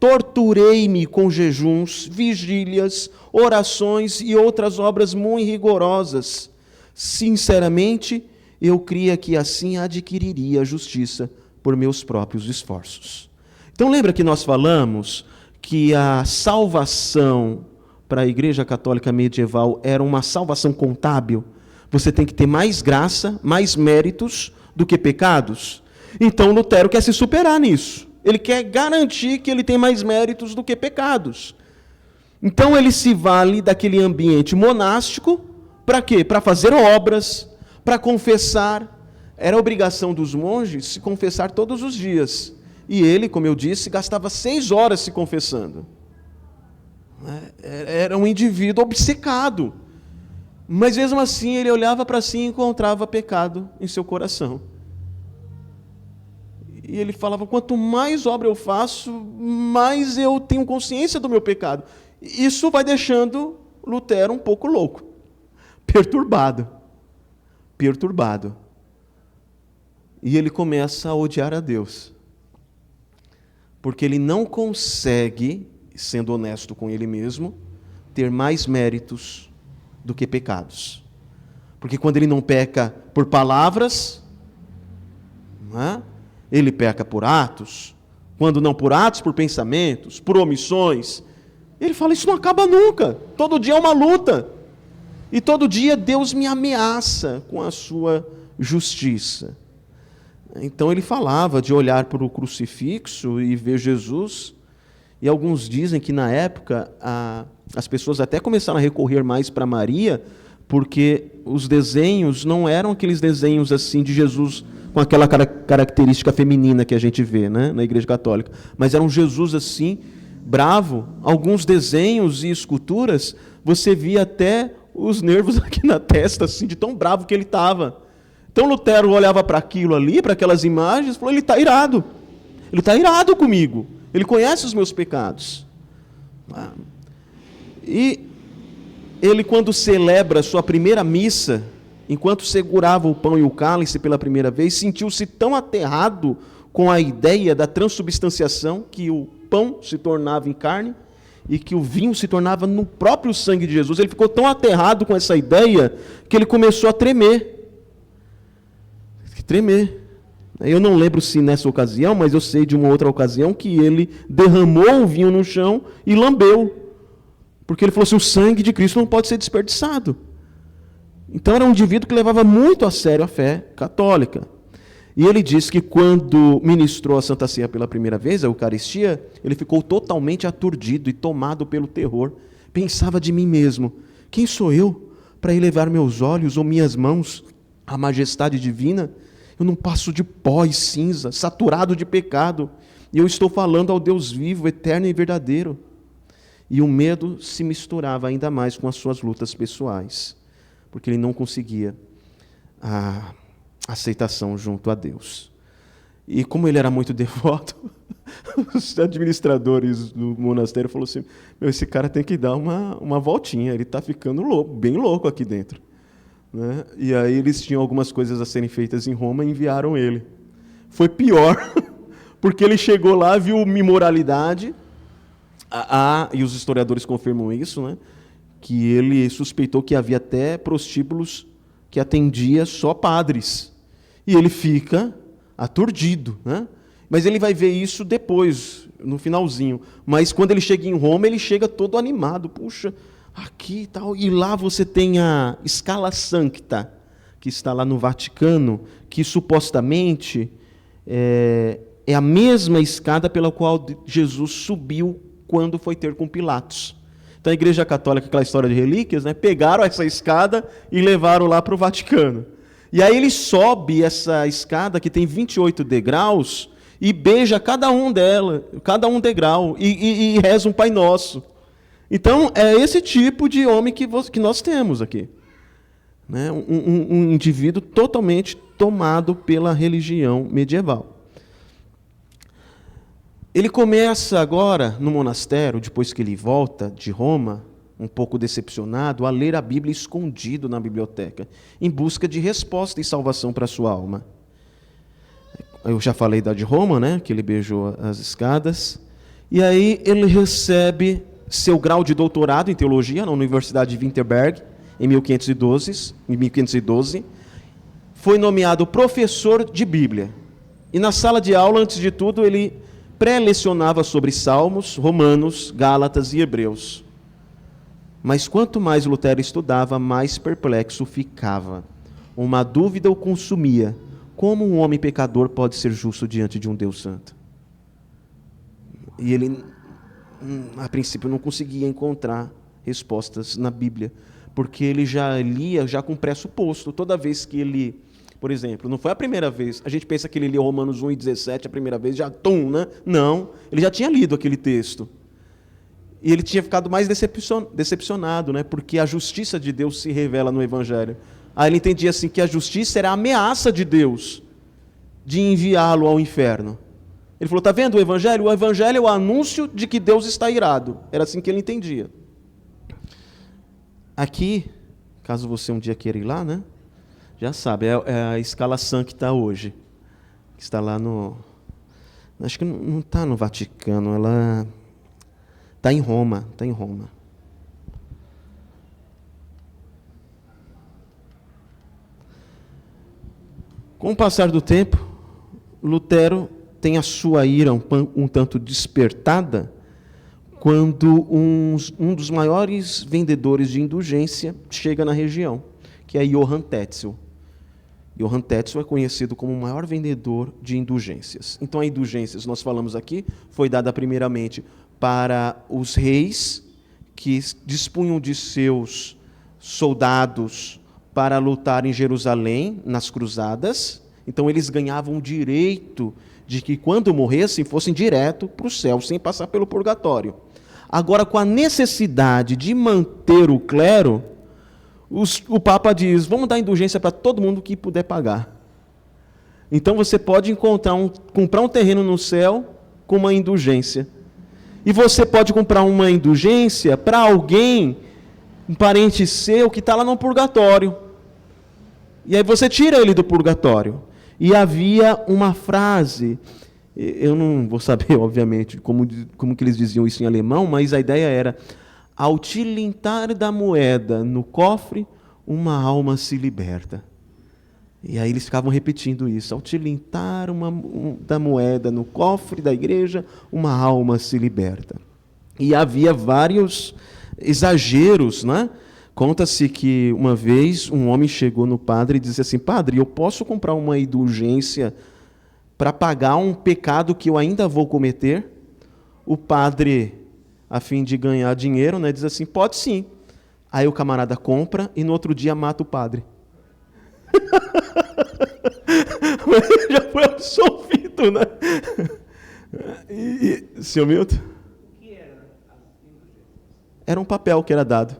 Torturei-me com jejuns, vigílias, orações e outras obras muito rigorosas. Sinceramente, eu cria que assim adquiriria a justiça por meus próprios esforços. Então lembra que nós falamos que a salvação para a Igreja Católica medieval era uma salvação contábil? Você tem que ter mais graça, mais méritos do que pecados. Então Lutero quer se superar nisso. Ele quer garantir que ele tem mais méritos do que pecados. Então ele se vale daquele ambiente monástico, para quê? Para fazer obras, para confessar. Era obrigação dos monges se confessar todos os dias. E ele, como eu disse, gastava 6 horas se confessando. Era um indivíduo obcecado. Mas mesmo assim ele olhava para si e encontrava pecado em seu coração. E ele falava, quanto mais obra eu faço, mais eu tenho consciência do meu pecado. Isso vai deixando Lutero um pouco louco, perturbado. E ele começa a odiar a Deus. Porque ele não consegue, sendo honesto com ele mesmo, ter mais méritos do que pecados. Porque quando ele não peca por palavras, ele peca por atos. Quando não por atos, por pensamentos, por omissões. Ele fala, isso não acaba nunca. Todo dia é uma luta. E todo dia Deus me ameaça com a sua justiça. Então ele falava de olhar para o crucifixo e ver Jesus. E alguns dizem que na época as pessoas até começaram a recorrer mais para Maria, porque os desenhos não eram aqueles desenhos assim de Jesus com aquela característica feminina que a gente vê, né, na Igreja Católica. Mas era um Jesus assim, bravo. Alguns desenhos e esculturas, você via até os nervos aqui na testa, assim, de tão bravo que ele estava. Então Lutero olhava para aquilo ali, para aquelas imagens, e falou, ele está irado. Ele está irado comigo. Ele conhece os meus pecados. E ele, quando celebra a sua primeira missa, enquanto segurava o pão e o cálice pela primeira vez, sentiu-se tão aterrado com a ideia da transubstanciação, que o pão se tornava em carne e que o vinho se tornava no próprio sangue de Jesus. Ele ficou tão aterrado com essa ideia que ele começou a tremer. Eu não lembro se nessa ocasião, mas eu sei de uma outra ocasião que ele derramou o vinho no chão e lambeu. Porque ele falou assim, o sangue de Cristo não pode ser desperdiçado. Então era um indivíduo que levava muito a sério a fé católica. E ele diz que quando ministrou a Santa Ceia pela primeira vez, a Eucaristia, ele ficou totalmente aturdido e tomado pelo terror. Pensava de mim mesmo, quem sou eu para elevar meus olhos ou minhas mãos à majestade divina? Eu não passo de pó e cinza, saturado de pecado. E eu estou falando ao Deus vivo, eterno e verdadeiro. E o medo se misturava ainda mais com as suas lutas pessoais, porque ele não conseguia a aceitação junto a Deus. E como ele era muito devoto, os administradores do monastério falaram assim, esse cara tem que dar uma voltinha, ele está ficando louco, bem louco aqui dentro. Né? E aí eles tinham algumas coisas a serem feitas em Roma e enviaram ele. Foi pior, porque ele chegou lá, viu imoralidade, e os historiadores confirmam isso, né? Que ele suspeitou que havia até prostíbulos que atendia só padres. E ele fica aturdido, né? Mas ele vai ver isso depois, no finalzinho. Mas quando ele chega em Roma, ele chega todo animado. Puxa, aqui e tal. E lá você tem a Scala Sancta, que está lá no Vaticano, que supostamente é a mesma escada pela qual Jesus subiu quando foi ter com Pilatos. Então a Igreja Católica, aquela história de relíquias, né, pegaram essa escada e levaram lá para o Vaticano. E aí ele sobe essa escada, que tem 28 degraus, e beija cada um degrau, e reza um Pai Nosso. Então é esse tipo de homem que nós temos aqui. Né? Um indivíduo totalmente tomado pela religião medieval. Ele começa agora, no monastério, depois que ele volta de Roma, um pouco decepcionado, a ler a Bíblia escondido na biblioteca, em busca de resposta e salvação para a sua alma. Eu já falei da de Roma, né, que ele beijou as escadas, e aí ele recebe seu grau de doutorado em teologia na Universidade de Wittenberg, em 1512, foi nomeado professor de Bíblia. E na sala de aula, antes de tudo, ele pré-lecionava sobre Salmos, Romanos, Gálatas e Hebreus. Mas quanto mais Lutero estudava, mais perplexo ficava. Uma dúvida o consumia. Como um homem pecador pode ser justo diante de um Deus santo? E ele a princípio não conseguia encontrar respostas na Bíblia, porque ele já lia já com pressuposto. Toda vez que ele, por exemplo, não foi a primeira vez, a gente pensa que ele lia Romanos 1:17 a primeira vez, já né? Não, ele já tinha lido aquele texto. E ele tinha ficado mais decepcionado, né? Porque a justiça de Deus se revela no Evangelho. Aí ele entendia assim que a justiça era a ameaça de Deus de enviá-lo ao inferno. Ele falou, está vendo o Evangelho? O Evangelho é o anúncio de que Deus está irado. Era assim que ele entendia. Aqui, caso você um dia queira ir lá, né? Já sabe, é a escala San que está hoje. Que está lá no... Acho que não está no Vaticano, ela está em Roma. Está em Roma. Com o passar do tempo, Lutero tem a sua ira um tanto despertada quando um dos maiores vendedores de indulgência chega na região, que é Johann Tetzel. Johann Tetzel é conhecido como o maior vendedor de indulgências. Então, a indulgências, nós falamos aqui, foi dada primeiramente para os reis que dispunham de seus soldados para lutar em Jerusalém, nas cruzadas. Então, eles ganhavam o direito de que, quando morressem, fossem direto para o céu, sem passar pelo purgatório. Agora, com a necessidade de manter o clero, o Papa diz, vamos dar indulgência para todo mundo que puder pagar. Então, você pode comprar um terreno no céu com uma indulgência. E você pode comprar uma indulgência para alguém, um parente seu, que está lá no purgatório. E aí você tira ele do purgatório. E havia uma frase, eu não vou saber, obviamente, como que eles diziam isso em alemão, mas a ideia era, ao tilintar da moeda no cofre, uma alma se liberta. E aí eles ficavam repetindo isso, ao tilintar da moeda no cofre da igreja, uma alma se liberta. E havia vários exageros, né? Conta-se que uma vez um homem chegou no padre e disse assim, padre, eu posso comprar uma indulgência para pagar um pecado que eu ainda vou cometer? O padre, a fim de ganhar dinheiro, né, diz assim, pode sim. Aí o camarada compra e no outro dia mata o padre. Já foi absolvido, né? Senhor Milton? O que era um papel que era dado,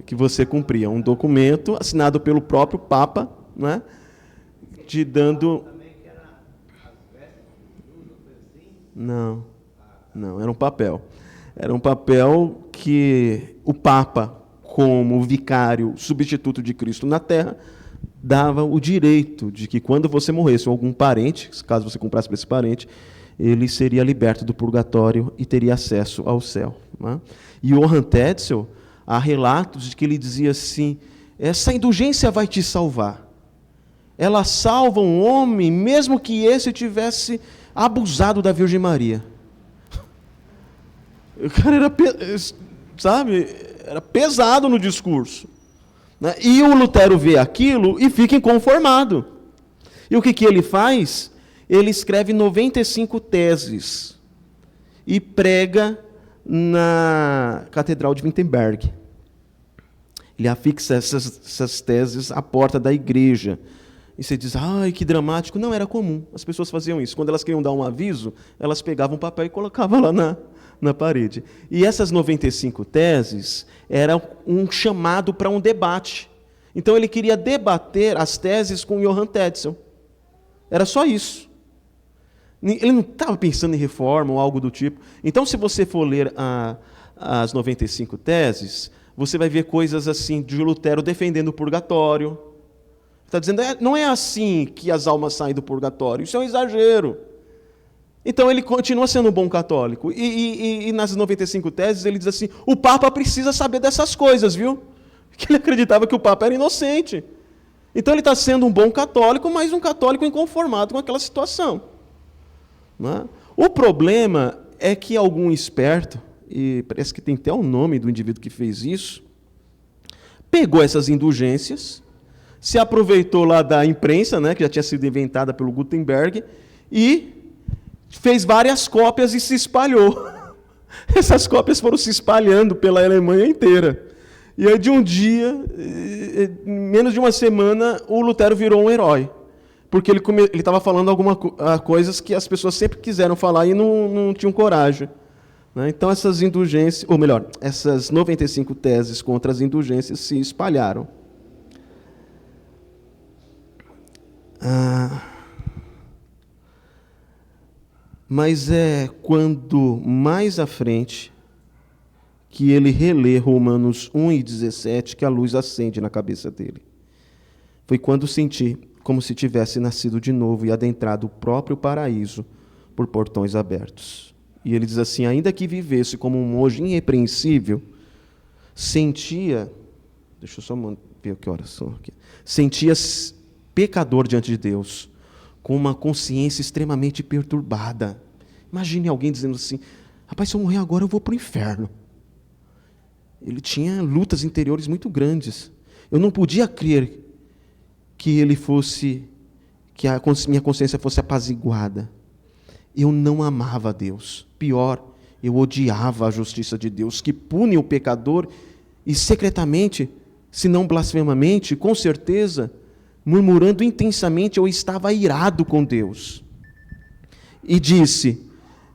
que você cumpria, um documento assinado pelo próprio Papa, né? Te dando... Não, era um papel. Era um papel que o Papa, como vicário substituto de Cristo na Terra, dava o direito de que quando você morresse, ou algum parente, caso você comprasse para esse parente, ele seria liberto do purgatório e teria acesso ao céu. Né? E Johann Tetzel, há relatos de que ele dizia assim, essa indulgência vai te salvar. Ela salva um homem, mesmo que esse tivesse abusado da Virgem Maria. O cara era pesado no discurso. Né? E o Lutero vê aquilo e fica inconformado. E o que ele faz? Ele escreve 95 teses e prega na Catedral de Wittenberg. Ele afixa essas teses à porta da igreja. E você diz, ai, que dramático. Não, era comum. As pessoas faziam isso. Quando elas queriam dar um aviso, elas pegavam um papel e colocavam lá na parede. E essas 95 teses eram um chamado para um debate. Então ele queria debater as teses com Johann Tetzel. Era só isso. Ele não estava pensando em reforma ou algo do tipo. Então, se você for ler as 95 teses, você vai ver coisas assim de Lutero defendendo o purgatório. Está dizendo, não é assim que as almas saem do purgatório. Isso é um exagero. Então, ele continua sendo um bom católico. E nas 95 teses, ele diz assim, o Papa precisa saber dessas coisas, viu? Que ele acreditava que o Papa era inocente. Então, ele está sendo um bom católico, mas um católico inconformado com aquela situação. Não é? O problema é que algum esperto, e parece que tem até o nome do indivíduo que fez isso, pegou essas indulgências, se aproveitou lá da imprensa, né, que já tinha sido inventada pelo Gutenberg, e fez várias cópias e se espalhou. Essas cópias foram se espalhando pela Alemanha inteira. E aí, de um dia, menos de uma semana, o Lutero virou um herói. Porque ele estava falando algumas coisas que as pessoas sempre quiseram falar e não tinham coragem. Né? Então, essas indulgências, ou melhor, essas 95 teses contra as indulgências se espalharam. Mas é quando mais à frente que ele relê Romanos 1:17 que a luz acende na cabeça dele. Foi quando senti como se tivesse nascido de novo e adentrado o próprio paraíso por portões abertos. E ele diz assim: ainda que vivesse como um monge irrepreensível, sentia, deixa eu só ver que horas são aqui, sentia-se pecador diante de Deus, com uma consciência extremamente perturbada. Imagine alguém dizendo assim: rapaz, se eu morrer agora eu vou para o inferno. Ele tinha lutas interiores muito grandes. Eu não podia crer que ele fosse, que a minha consciência fosse apaziguada. Eu não amava a Deus. Pior, eu odiava a justiça de Deus, que pune o pecador e secretamente, se não blasfemamente, com certeza, murmurando intensamente, eu estava irado com Deus. E disse,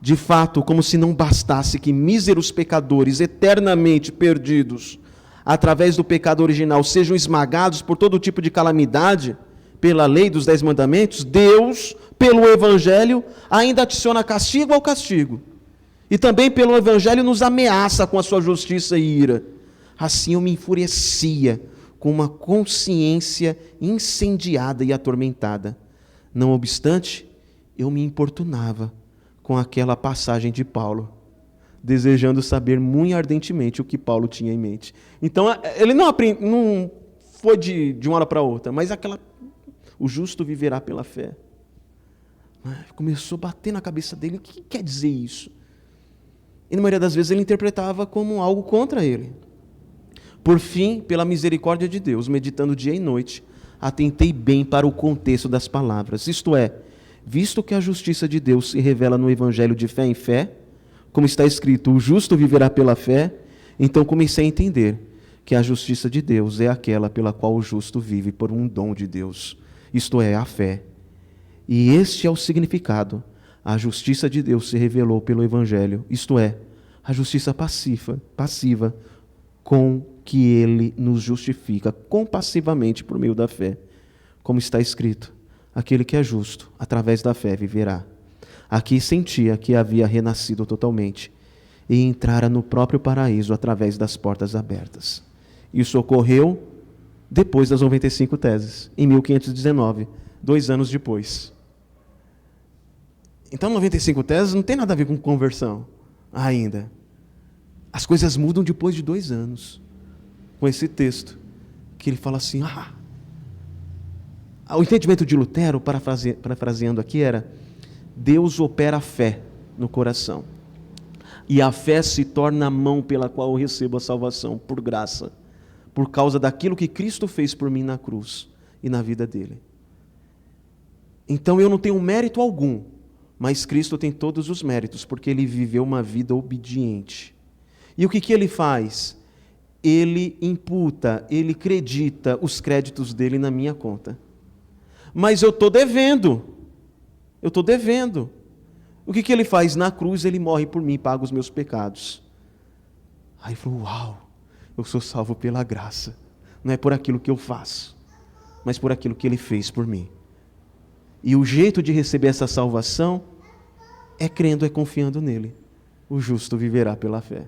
de fato, como se não bastasse que míseros pecadores eternamente perdidos, através do pecado original, sejam esmagados por todo tipo de calamidade, pela lei dos 10 mandamentos, Deus, pelo Evangelho, ainda adiciona castigo ao castigo. E também pelo Evangelho nos ameaça com a sua justiça e ira. Assim eu me enfurecia, com uma consciência incendiada e atormentada. Não obstante, eu me importunava com aquela passagem de Paulo, desejando saber muito ardentemente o que Paulo tinha em mente. Então, ele não foi de uma hora para outra, mas o justo viverá pela fé. Começou a bater na cabeça dele, o que quer dizer isso? E na maioria das vezes ele interpretava como algo contra ele. Por fim, pela misericórdia de Deus, meditando dia e noite, atentei bem para o contexto das palavras. Isto é, visto que a justiça de Deus se revela no Evangelho de fé em fé, como está escrito, o justo viverá pela fé, então comecei a entender que a justiça de Deus é aquela pela qual o justo vive por um dom de Deus, isto é, a fé. E este é o significado. A justiça de Deus se revelou pelo Evangelho, isto é, a justiça passiva com que Ele nos justifica compassivamente por meio da fé. Como está escrito, aquele que é justo, através da fé viverá. Aqui sentia que havia renascido totalmente e entrara no próprio paraíso através das portas abertas. Isso ocorreu depois das 95 teses, em 1519, 2 anos depois. Então, 95 teses não tem nada a ver com conversão ainda. As coisas mudam depois de 2 anos. Com esse texto, que ele fala assim, o entendimento de Lutero, parafraseando aqui, era: Deus opera a fé no coração. E a fé se torna a mão pela qual eu recebo a salvação, por graça, por causa daquilo que Cristo fez por mim na cruz e na vida dele. Então eu não tenho mérito algum, mas Cristo tem todos os méritos, porque ele viveu uma vida obediente. E o que ele faz? Ele imputa, ele acredita os créditos dele na minha conta. Mas eu estou devendo. O que ele faz? Na cruz ele morre por mim, paga os meus pecados. Aí ele falou, uau, eu sou salvo pela graça. Não é por aquilo que eu faço, mas por aquilo que ele fez por mim. E o jeito de receber essa salvação é crendo, é confiando nele. O justo viverá pela fé.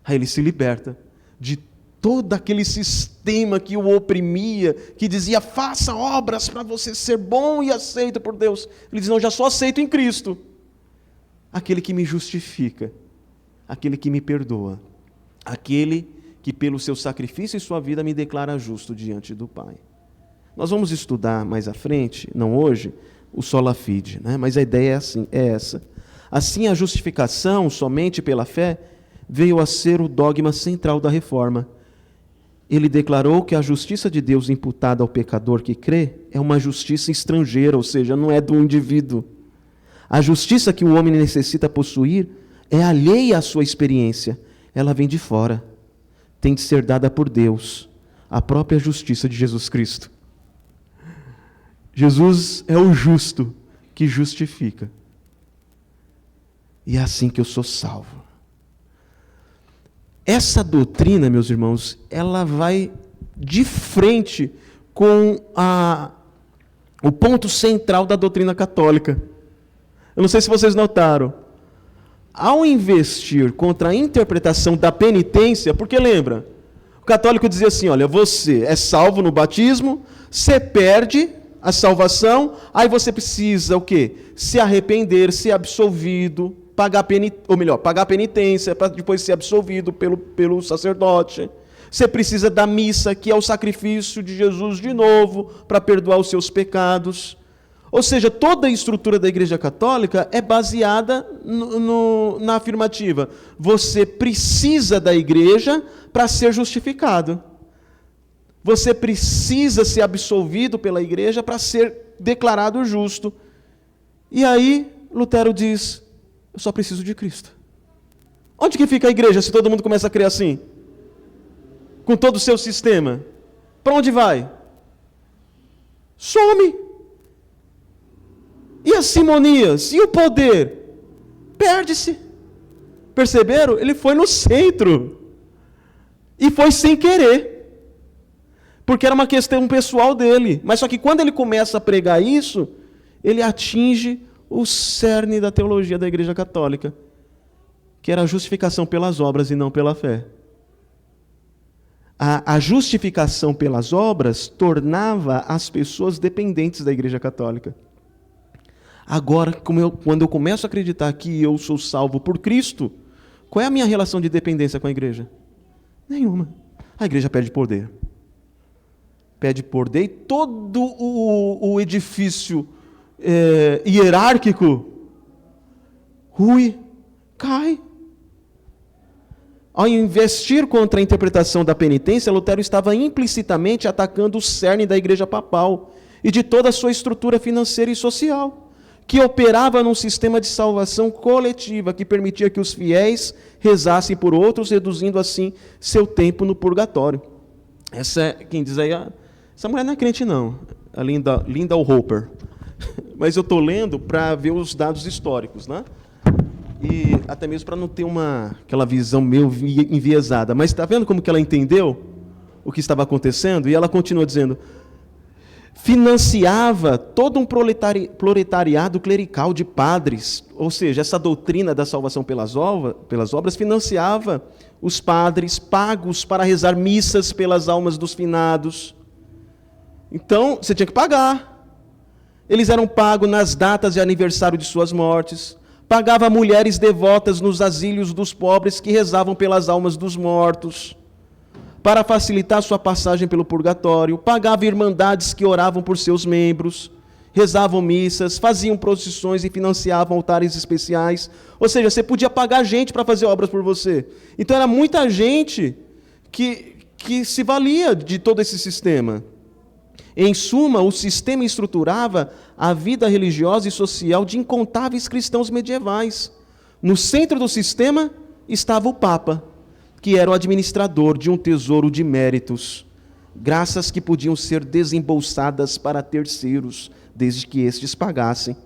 Aí ele se liberta de todo aquele sistema que o oprimia, que dizia, faça obras para você ser bom e aceito por Deus. Ele diz, não, já sou aceito em Cristo. Aquele que me justifica, aquele que me perdoa, aquele que pelo seu sacrifício e sua vida me declara justo diante do Pai. Nós vamos estudar mais à frente, não hoje, o sola fide, né? Mas a ideia é essa. Assim, a justificação somente pela fé veio a ser o dogma central da Reforma. Ele declarou que a justiça de Deus imputada ao pecador que crê é uma justiça estrangeira, ou seja, não é do indivíduo. A justiça que o homem necessita possuir é alheia à sua experiência, ela vem de fora. Tem de ser dada por Deus, a própria justiça de Jesus Cristo. Jesus é o justo que justifica. E é assim que eu sou salvo. Essa doutrina, meus irmãos, ela vai de frente com o ponto central da doutrina católica. Eu não sei se vocês notaram. Ao investir contra a interpretação da penitência, porque lembra, o católico dizia assim, olha, você é salvo no batismo, você perde a salvação, aí você precisa o quê? Se arrepender, ser absolvido, pagar a penitência, para depois ser absolvido pelo sacerdote. Você precisa da missa, que é o sacrifício de Jesus de novo, para perdoar os seus pecados. Ou seja, toda a estrutura da Igreja Católica é baseada na afirmativa. Você precisa da Igreja para ser justificado. Você precisa ser absolvido pela Igreja para ser declarado justo. E aí, Lutero diz, eu só preciso de Cristo. Onde que fica a Igreja se todo mundo começa a crer assim? Com todo o seu sistema. Para onde vai? Some. E as simonias? E o poder? Perde-se. Perceberam? Ele foi no centro. E foi sem querer. Porque era uma questão pessoal dele. Mas só que quando ele começa a pregar isso, ele atinge o cerne da teologia da Igreja Católica, que era a justificação pelas obras e não pela fé. A justificação pelas obras tornava as pessoas dependentes da Igreja Católica. Agora, quando eu começo a acreditar que eu sou salvo por Cristo, qual é a minha relação de dependência com a Igreja? Nenhuma. A Igreja perde poder. Perde poder e todo o edifício hierárquico rui, cai. Ao investir contra a interpretação da penitência, Lutero estava implicitamente atacando o cerne da Igreja Papal e de toda a sua estrutura financeira e social, que operava num sistema de salvação coletiva que permitia que os fiéis rezassem por outros, reduzindo assim seu tempo no purgatório. Quem diz aí, essa mulher não é crente não, a Linda Hopper. Mas eu estou lendo para ver os dados históricos, né? E até mesmo para não ter aquela visão meio enviesada. Mas está vendo como que ela entendeu o que estava acontecendo? E ela continua dizendo, financiava todo um proletariado clerical de padres, ou seja, essa doutrina da salvação pelas obras financiava os padres pagos para rezar missas pelas almas dos finados. Então, você tinha que pagar. Eles eram pagos nas datas de aniversário de suas mortes. Pagava mulheres devotas nos asilos dos pobres que rezavam pelas almas dos mortos, para facilitar sua passagem pelo purgatório. Pagava irmandades que oravam por seus membros, rezavam missas, faziam procissões e financiavam altares especiais. Ou seja, você podia pagar gente para fazer obras por você. Então era muita gente que se valia de todo esse sistema. Em suma, o sistema estruturava a vida religiosa e social de incontáveis cristãos medievais. No centro do sistema estava o Papa, que era o administrador de um tesouro de méritos, graças que podiam ser desembolsadas para terceiros, desde que estes pagassem.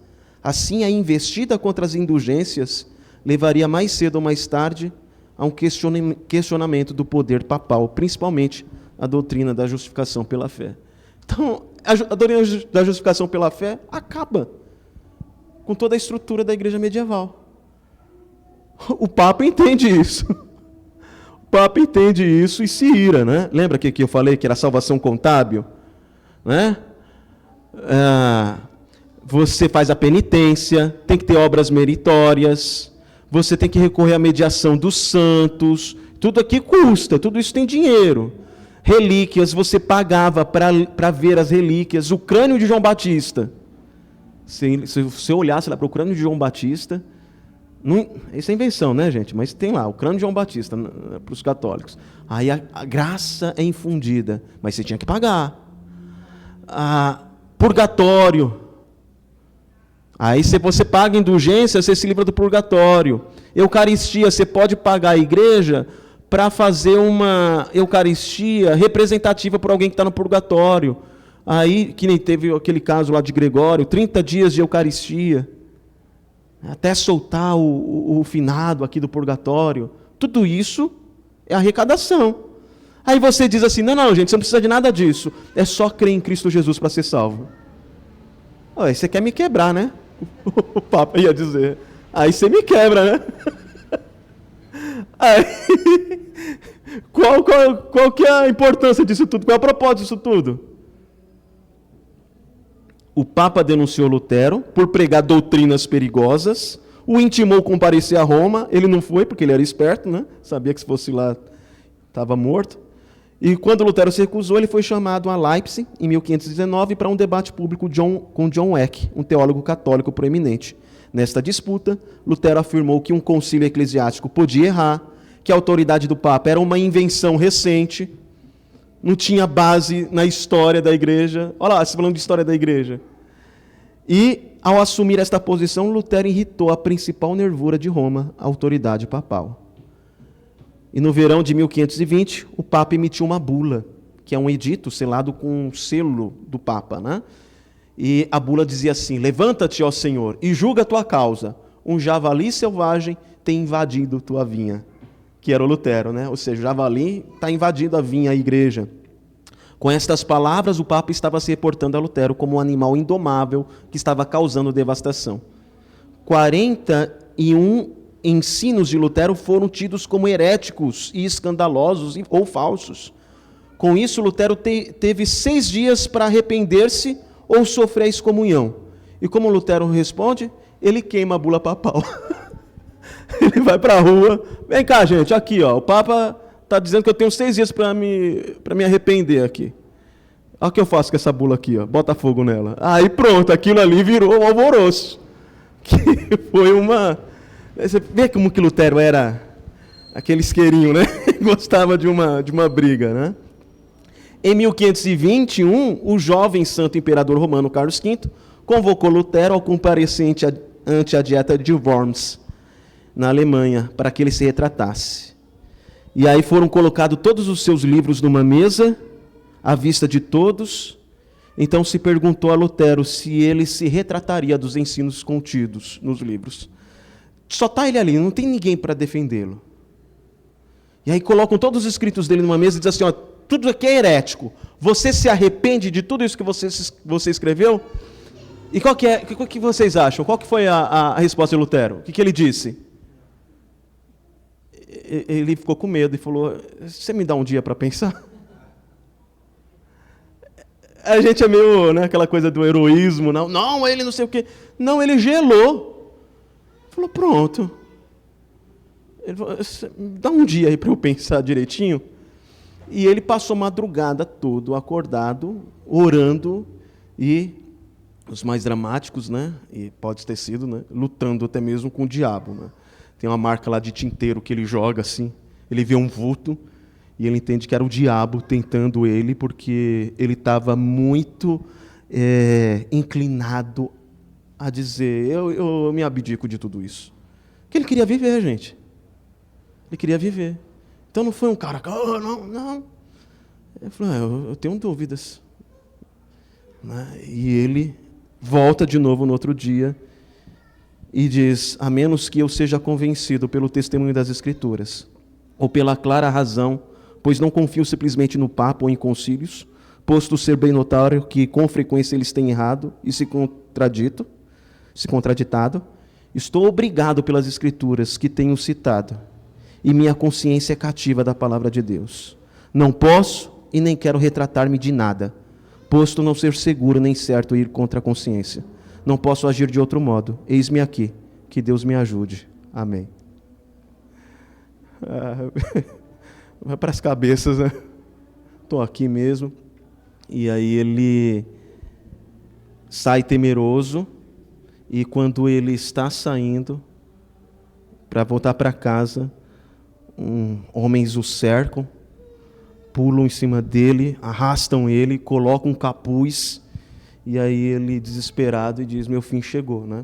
Assim, a investida contra as indulgências levaria mais cedo ou mais tarde a um questionamento do poder papal, principalmente a doutrina da justificação pela fé. Então, a doutrina da justificação pela fé acaba com toda a estrutura da igreja medieval. O Papa entende isso. O Papa entende isso e se ira, né? Lembra que eu falei que era salvação contábil? Né? Você faz a penitência, tem que ter obras meritórias, você tem que recorrer à mediação dos santos, tudo aqui custa, tudo isso tem dinheiro. Relíquias, você pagava para ver as relíquias. O crânio de João Batista. Se você olhasse lá para o crânio de João Batista, isso é invenção, né, gente? Mas tem lá, o crânio de João Batista, para os católicos. Aí a graça é infundida, mas você tinha que pagar. Purgatório. Aí se você paga indulgência, você se livra do purgatório. Eucaristia, você pode pagar a igreja para fazer uma Eucaristia representativa por alguém que está no purgatório. Aí, que nem teve aquele caso lá de Gregório, 30 dias de Eucaristia, até soltar o finado aqui do purgatório. Tudo isso é arrecadação. Aí você diz assim, não, gente, você não precisa de nada disso. É só crer em Cristo Jesus para ser salvo. Aí você quer me quebrar, né? O Papa ia dizer. Aí você me quebra, né? Aí, qual que é a importância disso tudo? Qual é o propósito disso tudo? O Papa denunciou Lutero por pregar doutrinas perigosas, o intimou a comparecer a Roma, ele não foi porque ele era esperto, né? Sabia que se fosse lá estava morto. E quando Lutero se recusou, ele foi chamado a Leipzig, em 1519, para um debate público com John Eck, um teólogo católico proeminente. Nesta disputa, Lutero afirmou que um concílio eclesiástico podia errar, que a autoridade do Papa era uma invenção recente, não tinha base na história da igreja. Olha lá, você falando de história da igreja. E, ao assumir esta posição, Lutero irritou a principal nervura de Roma, a autoridade papal. E no verão de 1520, o Papa emitiu uma bula, que é um edito selado com um selo do Papa, né? E a bula dizia assim: levanta-te, ó Senhor, e julga a tua causa. Um javali selvagem tem invadido tua vinha. Que era o Lutero, né? Ou seja, o javali está invadindo a vinha, a igreja. Com estas palavras, o Papa estava se reportando a Lutero como um animal indomável que estava causando devastação. 41 ensinos de Lutero foram tidos como heréticos e escandalosos ou falsos. Com isso, Lutero teve 6 dias para arrepender-se ou sofrer a excomunhão. E como Lutero responde? Ele queima a bula papal. Ele vai para a rua, vem cá, gente, aqui, ó, o Papa está dizendo que eu tenho 6 dias para me arrepender aqui. Olha o que eu faço com essa bula aqui, ó, bota fogo nela. Aí pronto, aquilo ali virou um alvoroço. Que foi uma... Você vê como que Lutero era aquele isqueirinho, né? Gostava de uma briga, né? Em 1521, o jovem santo imperador romano Carlos V convocou Lutero ao comparecer ante a dieta de Worms, na Alemanha, para que ele se retratasse. E aí foram colocados todos os seus livros numa mesa, à vista de todos. Então se perguntou a Lutero se ele se retrataria dos ensinos contidos nos livros. Só está ele ali, não tem ninguém para defendê-lo. E aí colocam todos os escritos dele numa mesa e dizem assim, ó, tudo aqui é herético. Você se arrepende de tudo isso que você escreveu? E qual que vocês acham? Qual que foi a resposta de Lutero? O que ele disse? Ele ficou com medo e falou, você me dá um dia para pensar? A gente é meio, né, aquela coisa do heroísmo, não, ele não sei o quê. Não, ele gelou. Falou, pronto. Ele falou, dá um dia aí para eu pensar direitinho. E ele passou a madrugada todo acordado, orando, e os mais dramáticos, né, e pode ter sido, né, lutando até mesmo com o diabo, né. Tem uma marca lá de tinteiro que ele joga assim, ele vê um vulto e ele entende que era o diabo tentando ele, porque ele estava muito inclinado a dizer, eu me abdico de tudo isso. Porque ele queria viver, gente. Ele queria viver. Então não foi um cara, não. Ele falou, eu tenho dúvidas. Né? E ele volta de novo no outro dia e diz, a menos que eu seja convencido pelo testemunho das Escrituras, ou pela clara razão, pois não confio simplesmente no Papa ou em concílios, posto ser bem notório que com frequência eles têm errado e se contraditado, estou obrigado pelas Escrituras que tenho citado, e minha consciência é cativa da palavra de Deus. Não posso e nem quero retratar-me de nada, posto não ser seguro nem certo ir contra a consciência. Não posso agir de outro modo. Eis-me aqui. Que Deus me ajude. Amém. Vai para as cabeças, né? Estou aqui mesmo. E aí ele sai temeroso. E quando ele está saindo para voltar para casa, homens o cercam, pulam em cima dele, arrastam ele, colocam um capuz. E aí ele, desesperado, diz, meu fim chegou, né?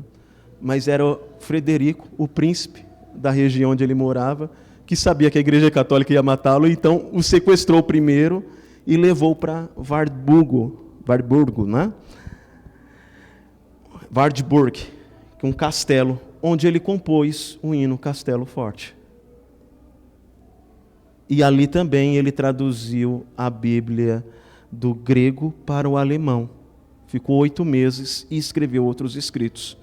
Mas era Frederico, o príncipe, da região onde ele morava, que sabia que a Igreja Católica ia matá-lo, então o sequestrou primeiro e levou para Wartburg, né? Wartburg, que é um castelo, onde ele compôs o hino Castelo Forte. E ali também ele traduziu a Bíblia do grego para o alemão. Ficou 8 meses e escreveu outros escritos.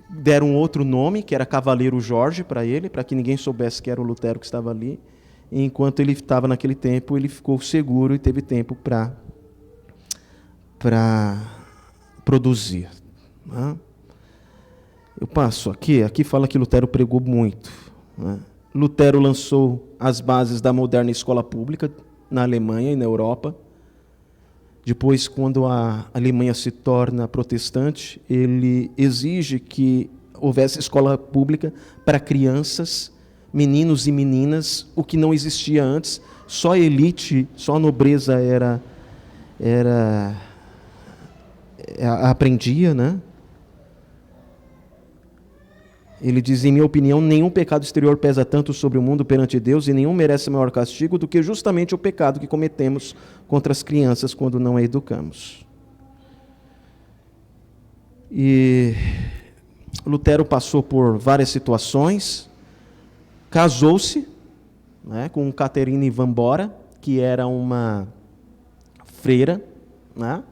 Deram outro nome, que era Cavaleiro Jorge, para ele, para que ninguém soubesse que era o Lutero que estava ali. E enquanto ele estava naquele tempo, ele ficou seguro e teve tempo para produzir. Né? Eu passo aqui fala que Lutero pregou muito. Né? Lutero lançou as bases da moderna escola pública na Alemanha e na Europa. Depois, quando a Alemanha se torna protestante, ele exige que houvesse escola pública para crianças, meninos e meninas, o que não existia antes. Só a elite, só a nobreza aprendia, né? Ele diz, em minha opinião, nenhum pecado exterior pesa tanto sobre o mundo perante Deus e nenhum merece maior castigo do que justamente o pecado que cometemos contra as crianças quando não a educamos. E Lutero passou por várias situações, casou-se, né, com Catherine van Bora, que era uma freira, né,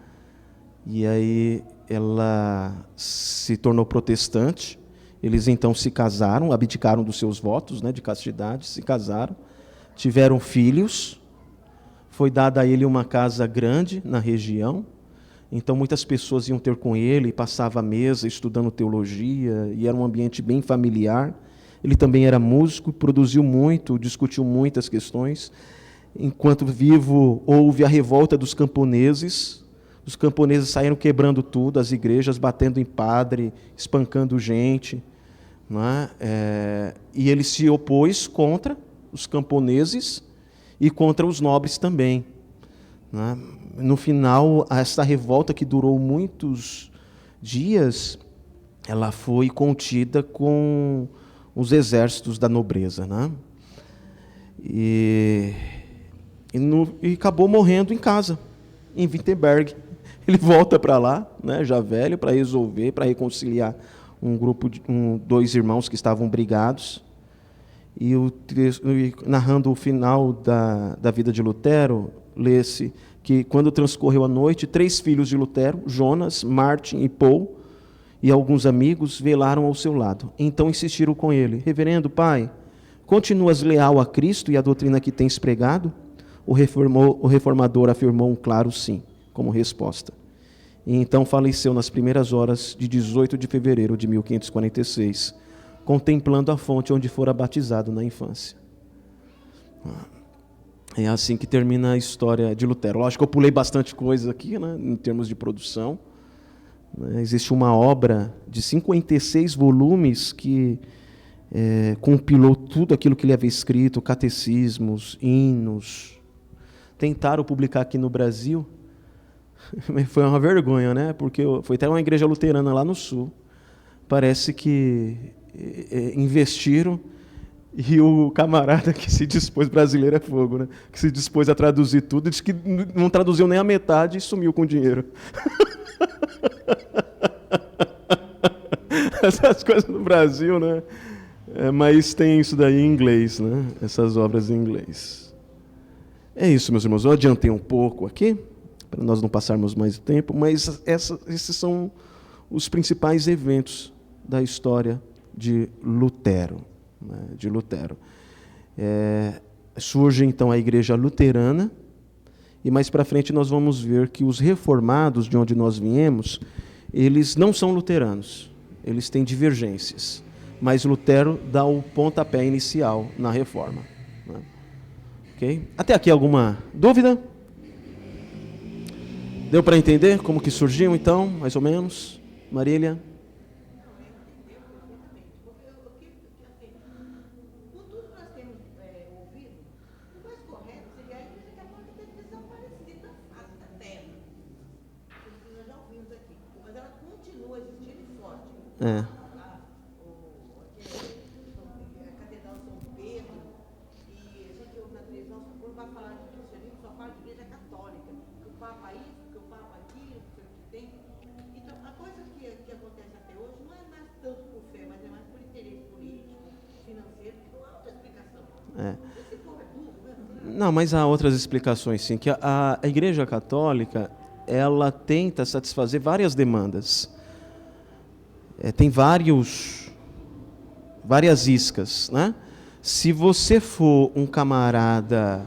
e aí ela se tornou protestante. Eles então se casaram, abdicaram dos seus votos, né, de castidade, se casaram, tiveram filhos, foi dada a ele uma casa grande na região, então muitas pessoas iam ter com ele, passava a mesa estudando teologia, e era um ambiente bem familiar. Ele também era músico, produziu muito, discutiu muitas questões. Enquanto vivo, houve a revolta dos camponeses. Os camponeses saíram quebrando tudo, as igrejas, batendo em padre, espancando gente. Não é? E ele se opôs contra os camponeses e contra os nobres também. Não é? No final, essa revolta que durou muitos dias, ela foi contida com os exércitos da nobreza. Né? E acabou morrendo em casa, em Wittenberg. Ele volta para lá, né, já velho, para resolver, para reconciliar um grupo de 2 irmãos que estavam brigados. E narrando o final da vida de Lutero, lê-se que, quando transcorreu a noite, 3 filhos de Lutero, Jonas, Martin e Paul, e alguns amigos, velaram ao seu lado. Então insistiram com ele: reverendo pai, continuas leal a Cristo e à doutrina que tens pregado? O reformador afirmou um claro sim, como resposta. E então faleceu nas primeiras horas de 18 de fevereiro de 1546, contemplando a fonte onde fora batizado na infância. É assim que termina a história de Lutero. Lógico que eu pulei bastante coisa aqui, né, em termos de produção. Existe uma obra de 56 volumes que compilou tudo aquilo que ele havia escrito, catecismos, hinos. Tentaram publicar aqui no Brasil, foi uma vergonha, né? Porque foi até uma igreja luterana lá no sul. Parece que investiram, e o camarada que se dispôs, brasileiro é fogo, né? Que se dispôs a traduzir tudo, disse que não traduziu nem a metade e sumiu com o dinheiro. Essas coisas no Brasil, né? Mas tem isso daí em inglês, né? Essas obras em inglês. É isso, meus irmãos. Eu adiantei um pouco aqui, para nós não passarmos mais tempo, mas esses são os principais eventos da história de Lutero. Né? De Lutero. Surge, então, a igreja luterana, e mais para frente nós vamos ver que os reformados, de onde nós viemos, eles não são luteranos, eles têm divergências, mas Lutero dá o pontapé inicial na reforma. Né? Okay? Até aqui alguma dúvida? Deu para entender como que surgiu, então, mais ou menos? Marília? Não, mas há outras explicações, sim, que a Igreja Católica, ela tenta satisfazer várias demandas. Tem várias iscas, né? Se você for um camarada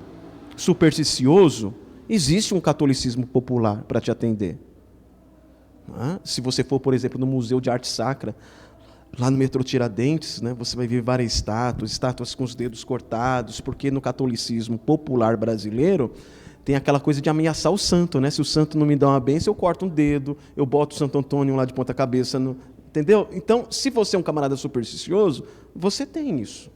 supersticioso, existe um catolicismo popular para te atender. Né? Se você for, por exemplo, no Museu de Arte Sacra, lá no metrô Tiradentes, né, você vai ver várias estátuas com os dedos cortados, porque no catolicismo popular brasileiro tem aquela coisa de ameaçar o santo, né? Se o santo não me dá uma bênção, eu corto um dedo, eu boto o Santo Antônio lá de ponta cabeça, entendeu? Então, se você é um camarada supersticioso, você tem isso.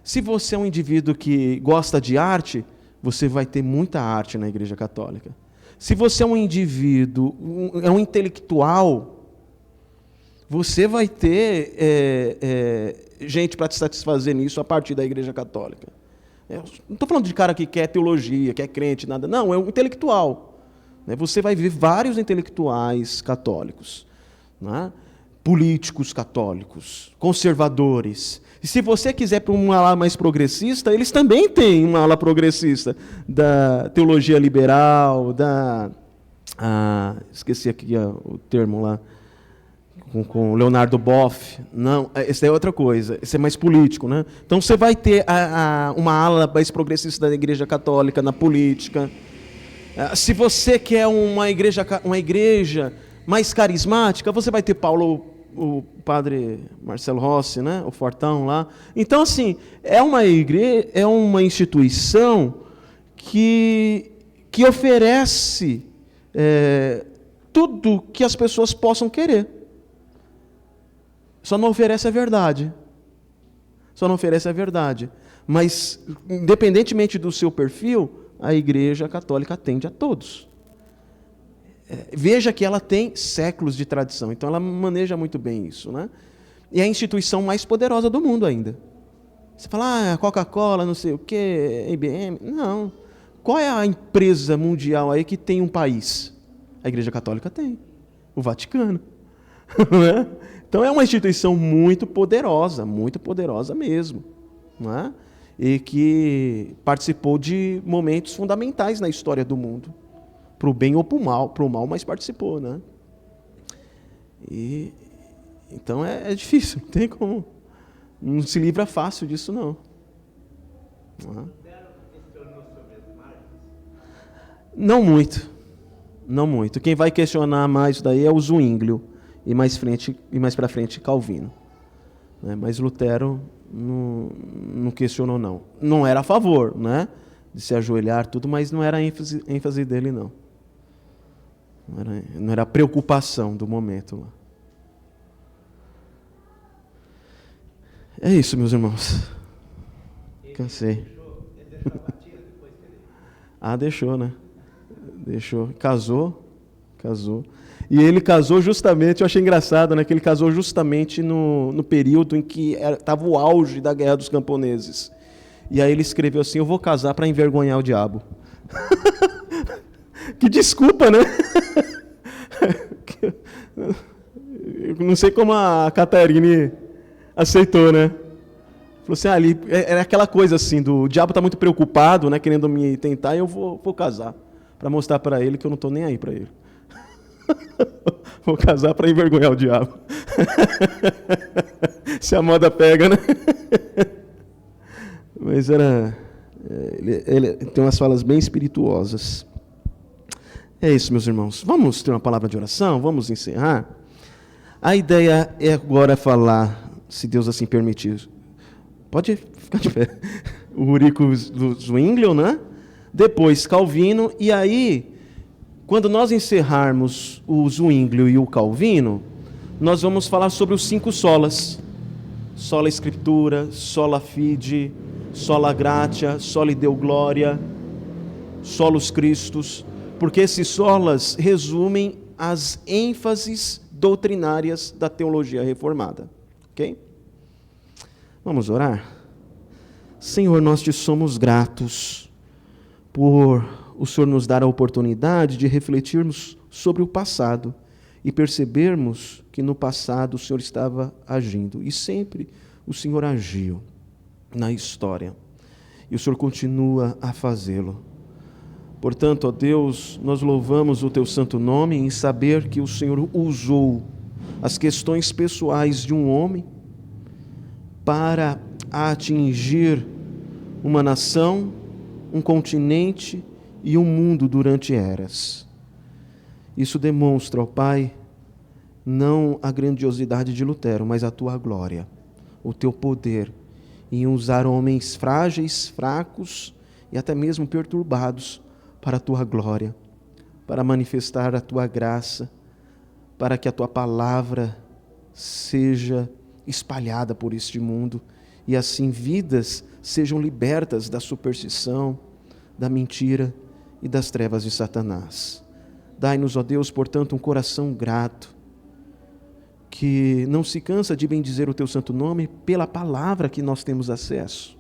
Se você é um indivíduo que gosta de arte, você vai ter muita arte na Igreja Católica. Se você é um indivíduo, um intelectual, você vai ter gente para te satisfazer nisso a partir da Igreja Católica. Não estou falando de cara que quer teologia, que é crente, nada. Não, é um intelectual. Você vai ver vários intelectuais católicos, né? Políticos católicos, conservadores. E se você quiser para uma ala mais progressista, eles também têm uma ala progressista da teologia liberal, esqueci aqui o termo lá, com Leonardo Boff. Não, esse é outra coisa, esse é mais político, né? Então você vai ter uma ala mais progressista da Igreja Católica na política. Se você quer uma igreja mais carismática, você vai ter o padre Marcelo Rossi, né? O Fortão lá. Então, assim, é uma instituição que oferece tudo que as pessoas possam querer. Só não oferece a verdade. Mas, independentemente do seu perfil, a Igreja Católica atende a todos. Veja que ela tem séculos de tradição, então ela maneja muito bem isso, né? E é a instituição mais poderosa do mundo ainda. Você fala, Coca-Cola, não sei o quê, IBM. Não. Qual é a empresa mundial aí que tem um país? A Igreja Católica tem. O Vaticano. Né? Então é uma instituição muito poderosa mesmo, né? E que participou de momentos fundamentais na história do mundo, para o bem ou para o mal, mas participou, né? E então é difícil, não tem como, não se livra fácil disso não. Não muito. Quem vai questionar mais daí é o Zwinglio. E mais para frente Calvino. Mas Lutero não questionou, não. Não era a favor, né, de se ajoelhar, tudo, mas não era a ênfase dele, não. Não era a preocupação do momento lá. É isso, meus irmãos. Cansei. Deixou, né? Deixou. Casou. E ele casou justamente, eu achei engraçado, né, que ele casou justamente no período em que estava o auge da Guerra dos Camponeses. E aí ele escreveu assim, eu vou casar para envergonhar o diabo. Que desculpa, né? Eu não sei como a Catarine aceitou, né? Falou assim, ali era aquela coisa assim, o diabo está muito preocupado, né, querendo me tentar, e eu vou casar, para mostrar para ele que eu não estou nem aí para ele. Vou casar para envergonhar o diabo. Se a moda pega, né? Mas ele tem umas falas bem espirituosas. É isso, meus irmãos. Vamos ter uma palavra de oração? Vamos encerrar? A ideia é agora falar, se Deus assim permitir. Pode ficar de pé. O Eurico do Zwinglio, né? Depois Calvino, e aí, quando nós encerrarmos o Zwinglio e o Calvino, nós vamos falar sobre os 5 solas. Sola Scriptura, sola fide, sola gratia, soli Deo gloria, solus Christus, porque esses solas resumem as ênfases doutrinárias da teologia reformada. Ok? Vamos orar? Senhor, nós te somos gratos por o Senhor nos dar a oportunidade de refletirmos sobre o passado e percebermos que no passado o Senhor estava agindo, e sempre o Senhor agiu na história. e o Senhor continua a fazê-lo. Portanto, ó Deus, nós louvamos o teu santo nome em saber que o Senhor usou as questões pessoais de um homem para atingir uma nação, um continente e um mundo durante eras. Isso demonstra, ó Pai, não a grandiosidade de Lutero, mas a tua glória, o teu poder em usar homens frágeis, fracos e até mesmo perturbados para a tua glória, para manifestar a tua graça, para que a tua palavra seja espalhada por este mundo e assim vidas sejam libertas da superstição, da mentira e das trevas de Satanás. Dai-nos, ó Deus, portanto, um coração grato, que não se cansa de bendizer o teu santo nome pela palavra que nós temos acesso,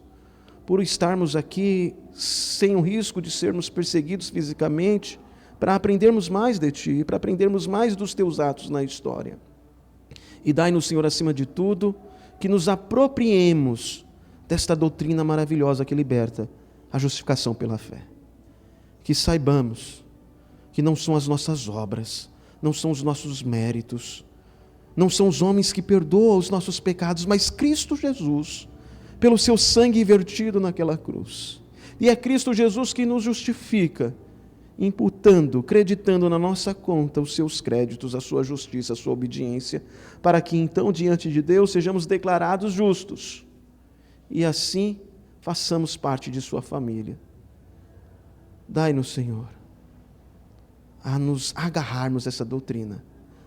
por estarmos aqui sem o risco de sermos perseguidos fisicamente, para aprendermos mais de ti, para aprendermos mais dos teus atos na história. E dai-nos, Senhor, acima de tudo, que nos apropriemos desta doutrina maravilhosa que liberta a justificação pela fé. Que saibamos que não são as nossas obras, não são os nossos méritos, não são os homens que perdoam os nossos pecados, mas Cristo Jesus, pelo seu sangue vertido naquela cruz. E é Cristo Jesus que nos justifica, imputando, creditando na nossa conta os seus créditos, a sua justiça, a sua obediência, para que então diante de Deus sejamos declarados justos e assim façamos parte de sua família. Dai-nos, Senhor, a nos agarrarmos essa doutrina,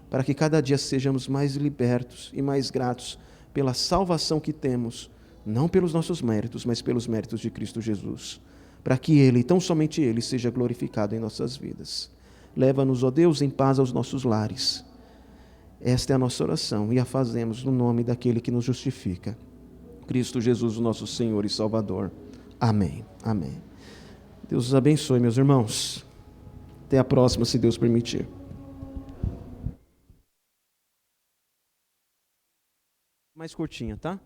para que cada dia sejamos mais libertos e mais gratos pela salvação que temos, não pelos nossos méritos, mas pelos méritos de Cristo Jesus, para que Ele, tão somente Ele, seja glorificado em nossas vidas. Leva-nos, ó Deus, em paz aos nossos lares. Esta é a nossa oração e a fazemos no nome daquele que nos justifica, Cristo Jesus, o nosso Senhor e Salvador. Amém. Amém. Deus os abençoe, meus irmãos. Até a próxima, se Deus permitir. Mais curtinha, tá?